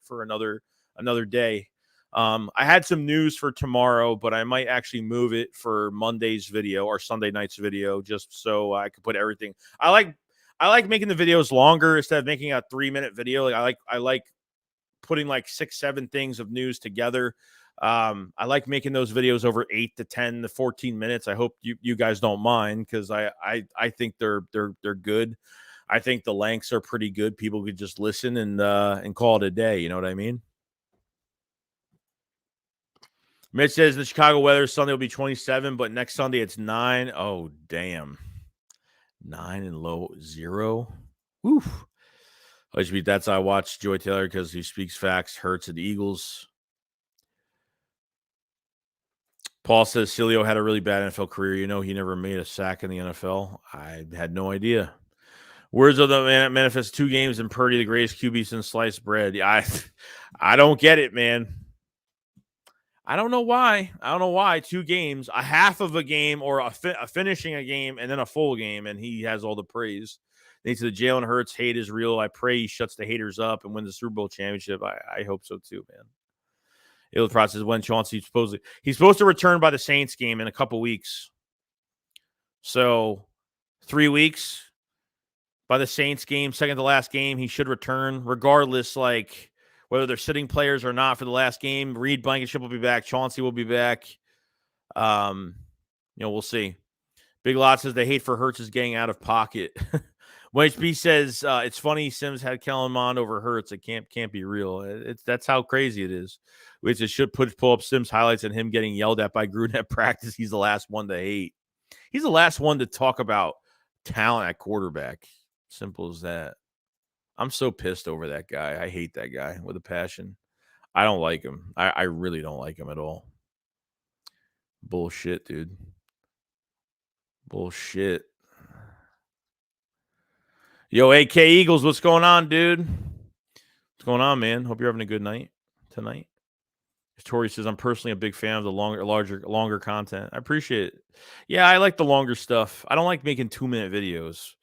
For another day. I had some news for tomorrow, but I might actually move it for Monday's video or Sunday night's video, just so I could put everything. I like making the videos longer instead of making a 3-minute video. Like I like putting like 6, 7 things of news together. I like making those videos over 8 to 10 to 14 minutes. I hope you guys don't mind, because I think they're good. I think the lengths are pretty good. People could just listen and call it a day. You know what I mean? Mitch says the Chicago weather Sunday will be 27, but next Sunday it's 9. Oh, damn. 9 and low 0. Woof. That's I watch Joy Taylor because he speaks facts. Hurts at the Eagles. Paul says Cilio had a really bad NFL career. You know, he never made a sack in the NFL. I had no idea. Words of the manifest 2 games and Purdy, the greatest QB since sliced bread. Yeah, I don't get it, man. I don't know why. 2 games, a half of a game, or a finishing a game and then a full game, and he has all the praise. They said the Jalen Hurts hate is real. I pray he shuts the haters up and wins the Super Bowl championship. I hope so too, man. The process when Chauncey he's supposed to return by the Saints game in a couple weeks. So 3 weeks by the Saints game, second to last game, he should return regardless, like whether they're sitting players or not for the last game. Reed Blankenship will be back. Chauncey will be back. We'll see. Big Lot says the hate for Hurts is getting out of pocket. YHP says it's funny Sims had Kellen Mond over Hurts. It can't be real. That's how crazy it is. Which it should pull up Sims highlights and him getting yelled at by Gruden at practice. He's the last one to hate. He's the last one to talk about talent at quarterback. Simple as that. I'm so pissed over that guy. I hate that guy with a passion. I don't like him. I really don't like him at all. Bullshit, dude. Bullshit. Yo, AK Eagles, what's going on, dude? What's going on, man? Hope you're having a good night tonight. Tori says, I'm personally a big fan of the longer content. I appreciate it. Yeah, I like the longer stuff. I don't like making 2-minute videos.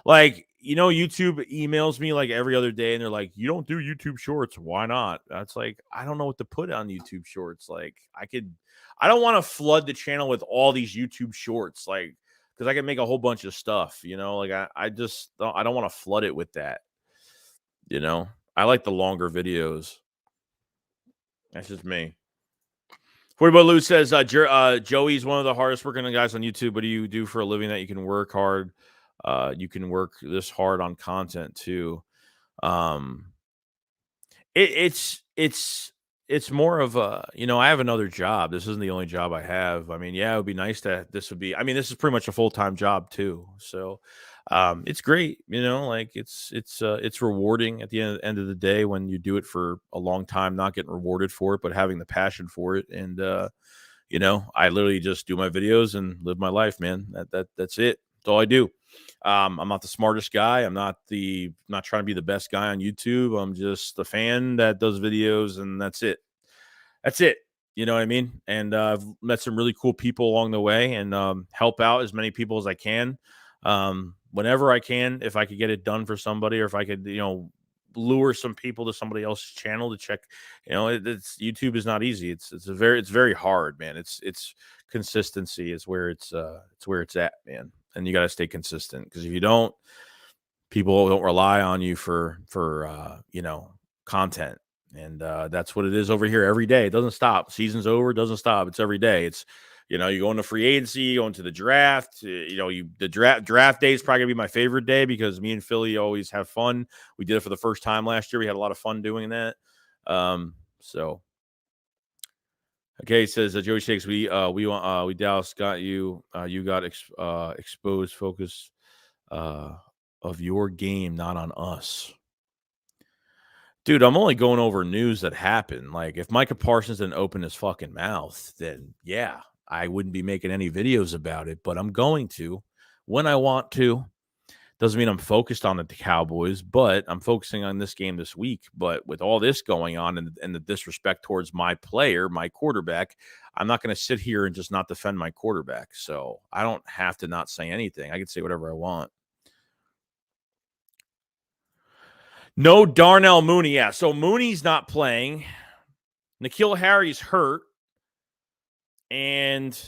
Like, YouTube emails me like every other day, and they're like, you don't do YouTube shorts. Why not? That's like, I don't know what to put on YouTube shorts. Like, I don't want to flood the channel with all these YouTube shorts, like, because I can make a whole bunch of stuff, like I don't want to flood it with that. I like the longer videos. That's just me. 40 Lou says, Joey's one of the hardest working guys on YouTube. What do you do for a living that you can work hard? You can work this hard on content too. It's more of a, I have another job. This isn't the only job I have. I mean, yeah, it would be nice this is pretty much a full-time job too. So, it's great, like it's rewarding at the end of the day when you do it for a long time, not getting rewarded for it, but having the passion for it. And, I literally just do my videos and live my life, man. That's it. That's all I do. I'm not the smartest guy. I'm not trying to be the best guy on YouTube. I'm just the fan that does videos, and that's it. That's it. You know what I mean? And I've met some really cool people along the way, and help out as many people as I can. Whenever I can, if I could get it done for somebody, or if I could, lure some people to somebody else's channel to check. It's YouTube is not easy. It's very hard, man. It's consistency is where it's at, man. And you got to stay consistent, because if you don't, people don't rely on you for content. And that's what it is over here every day. It doesn't stop. Season's over, it doesn't stop. It's every day. It's you go into free agency, you go into the draft. The draft day is probably gonna be my favorite day, because me and Philly always have fun. We did it for the first time last year. We had a lot of fun doing that. So okay, it says Joey Shakes. We Dallas got you. You got exposed. Focus of your game, not on us. Dude, I'm only going over news that happened. Like, if Micah Parsons didn't open his fucking mouth, then yeah, I wouldn't be making any videos about it. But I'm going to when I want to. Doesn't mean I'm focused on the Cowboys, but I'm focusing on this game this week. But with all this going on and the disrespect towards my player, my quarterback, I'm not going to sit here and just not defend my quarterback. So I don't have to not say anything. I can say whatever I want. No Darnell Mooney. Yeah, so Mooney's not playing. N'Keal Harry's hurt, and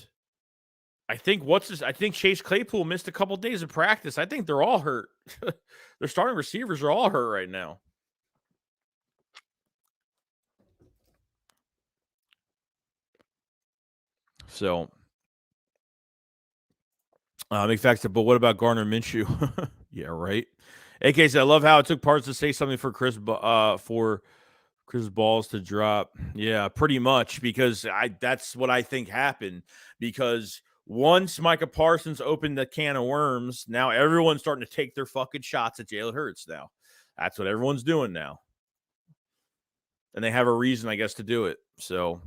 I think I think Chase Claypool missed a couple days of practice. I think they're all hurt. Their starting receivers are all hurt right now. So, McFact said, but what about Gardner Minshew? Yeah, right. AK said, I love how it took parts to say something for Chris Balls to drop. Yeah, pretty much, because that's what I think happened. Because once Micah Parsons opened the can of worms, now everyone's starting to take their fucking shots at Jalen Hurts now. That's what everyone's doing now. And they have a reason, I guess, to do it. So,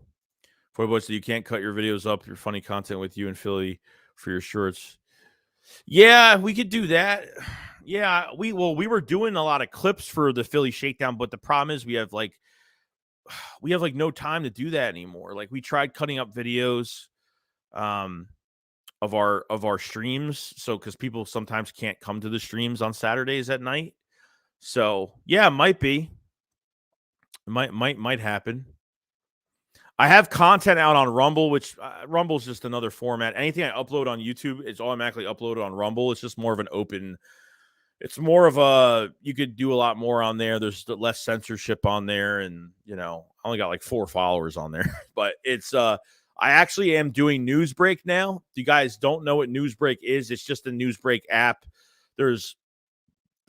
Foyboy said, you can't cut your videos up, your funny content with you in Philly for your shorts. Yeah, we could do that. Yeah, we were doing a lot of clips for the Philly Shakedown, but the problem is we have no time to do that anymore. Like, we tried cutting up videos of our streams, so because people sometimes can't come to the streams on Saturdays at night. So yeah, it might be. It might happen. I have content out on Rumble, which Rumble's just another format. Anything I upload on YouTube is automatically uploaded on Rumble. It's just more of an open. It's more of a, you could do a lot more on there. There's less censorship on there, and I only got like 4 followers on there. But it's I actually am doing Newsbreak now. If you guys don't know what Newsbreak is, it's just a Newsbreak app. There's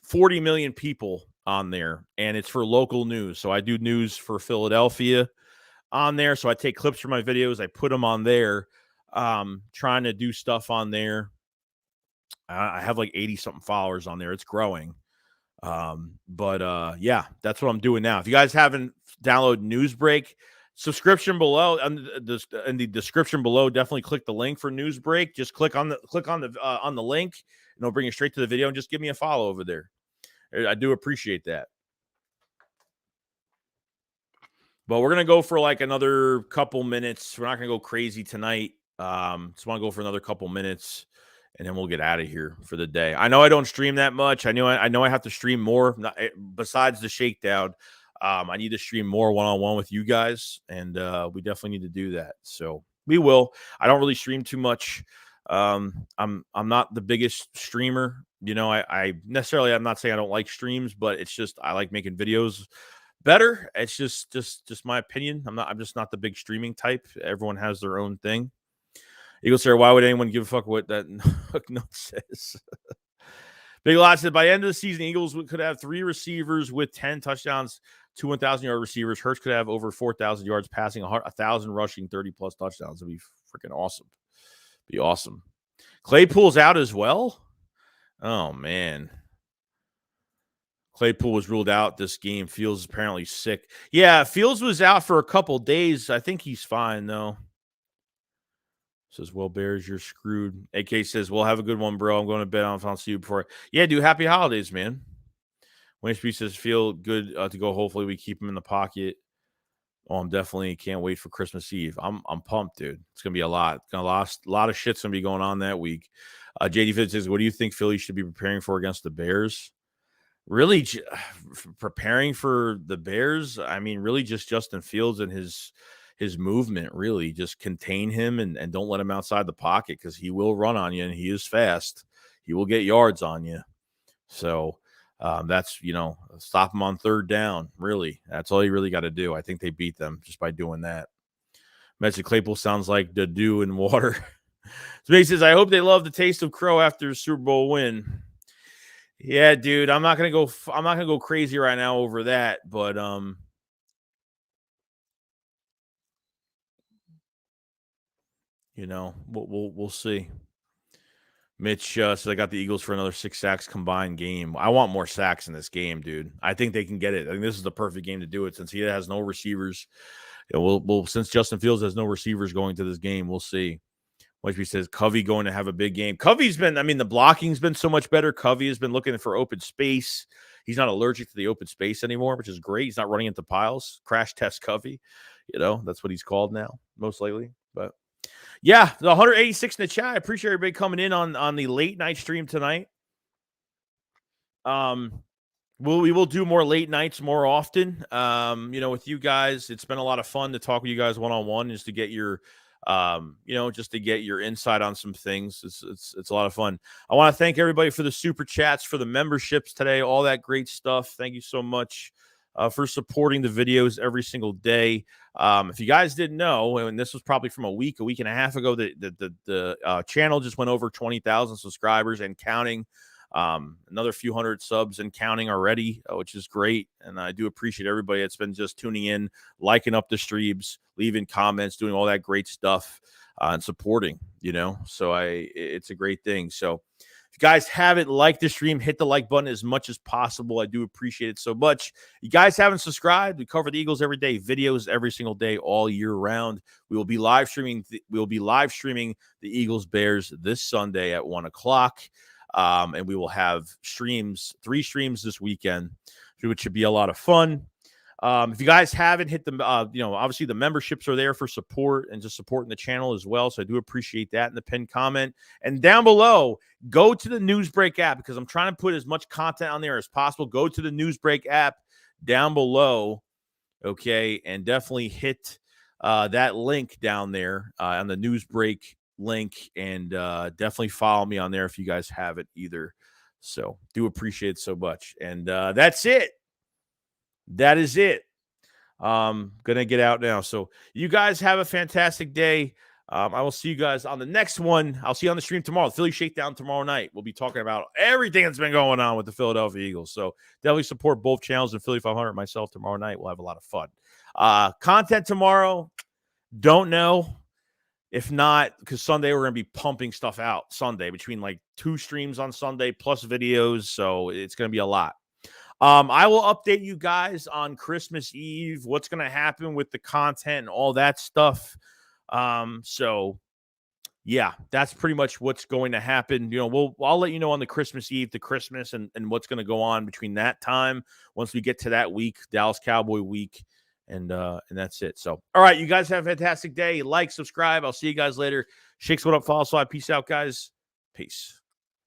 40 million people on there, and it's for local news. So I do news for Philadelphia on there. So I take clips from my videos, I put them on there, trying to do stuff on there. I have like 80 something followers on there. It's growing. But yeah, that's what I'm doing now. If you guys haven't downloaded Newsbreak, subscription below, in the description below, definitely click the link for Newsbreak. Just click on the link, and it'll bring you straight to the video, and just give me a follow over there. I do appreciate that. But we're going to go for like another couple minutes. We're not going to go crazy tonight. Just want to go for another couple minutes, and then we'll get out of here for the day. I know I don't stream that much. I know I have to stream more. Besides the shakedown, I need to stream more one-on-one with you guys, and we definitely need to do that. So we will. I don't really stream too much. I'm not the biggest streamer. I'm not saying I don't like streams, but it's just I like making videos better. It's just my opinion. I'm just not the big streaming type. Everyone has their own thing. Eagle Sarah, why would anyone give a fuck what that hook note says? Big Lot said, by the end of the season, Eagles could have 3 receivers with 10 touchdowns, 2 1,000-yard receivers. Hurts could have over 4,000 yards passing, 1,000 rushing, 30-plus touchdowns. It'd be freaking awesome. Be awesome. Claypool's out as well? Oh, man. Claypool was ruled out this game. Fields is apparently sick. Yeah, Fields was out for a couple days. I think he's fine, though. Says, well, Bears, you're screwed. AK says, well, have a good one, bro. I'm going to bed on. I'll see you before. Yeah, dude, happy holidays, man. Wayne Speed says, feel good to go. Hopefully we keep him in the pocket. Oh, I'm definitely can't wait for Christmas Eve. I'm pumped, dude. It's going to be a lot. A lot of shit's going to be going on that week. JD Fitz says, what do you think Philly should be preparing for against the Bears? Really preparing for the Bears? I mean, really just Justin Fields and his movement, really just contain him and don't let him outside the pocket, because he will run on you, and he is fast. He will get yards on you. So that's, stop him on 3rd down. Really, that's all you really got to do. I think they beat them just by doing that. Messi Claypool sounds like the dew in water. So he says, I hope they love the taste of crow after a Super Bowl win. Yeah, dude, I'm not gonna go crazy right now over that, but we'll see. Mitch says, I got the Eagles for another 6 sacks combined game. I want more sacks in this game, dude. I think they can get it. I think this is the perfect game to do it, since he has no receivers. Since Justin Fields has no receivers going to this game, we'll see. Like we says, Covey going to have a big game. Covey's been, the blocking's been so much better. Covey has been looking for open space. He's not allergic to the open space anymore, which is great. He's not running into piles. Crash test Covey. That's what he's called now, most likely. But yeah, the 186 in the chat. I appreciate everybody coming in on the late night stream tonight. We will do more late nights more often. With you guys, it's been a lot of fun to talk with you guys one-on-one, just to get your just to get your insight on some things. It's a lot of fun. I want to thank everybody for the super chats, for the memberships today, all that great stuff. Thank you so much for supporting the videos every single day. If you guys didn't know, and this was probably from a week and a half ago, the channel just went over 20,000 subscribers and counting. Another few hundred subs and counting already, which is great. And I do appreciate everybody that's been just tuning in, liking up the streams, leaving comments, doing all that great stuff, and supporting, so it's a great thing. So if you guys haven't liked the stream, hit the like button as much as possible. I do appreciate it so much. You guys haven't subscribed. We cover the Eagles every day, videos every single day, all year round. We will be live streaming. The Eagles Bears this Sunday at 1:00. And we will have 3 streams this weekend, which should be a lot of fun. If you guys haven't hit the, obviously the memberships are there for support and just supporting the channel as well. So I do appreciate that in the pinned comment. And down below, go to the NewsBreak app, because I'm trying to put as much content on there as possible. Go to the NewsBreak app down below, okay, and definitely hit that link down there on the NewsBreak link, and definitely follow me on there if you guys haven't either. So do appreciate it so much. And that's it. That is it. Gonna get out now. So you guys have a fantastic day. I will see you guys on the next one. I'll see you on the stream tomorrow. The Philly Shakedown tomorrow night. We'll be talking about everything that's been going on with the Philadelphia Eagles. So definitely support both channels and Philly 500 myself tomorrow night. We'll have a lot of fun. Content tomorrow. Don't know. If not, because Sunday we're going to be pumping stuff out Sunday, between like 2 streams on Sunday plus videos. So it's going to be a lot. I will update you guys on Christmas Eve, what's going to happen with the content and all that stuff. So yeah, that's pretty much what's going to happen. I'll let you know on the Christmas Eve, the Christmas, and what's going to go on between that time once we get to that week, Dallas Cowboy week. And that's it. So, all right, you guys have a fantastic day. Like, subscribe. I'll see you guys later. Shakes, what up? Follow, slide. Peace out, guys. Peace.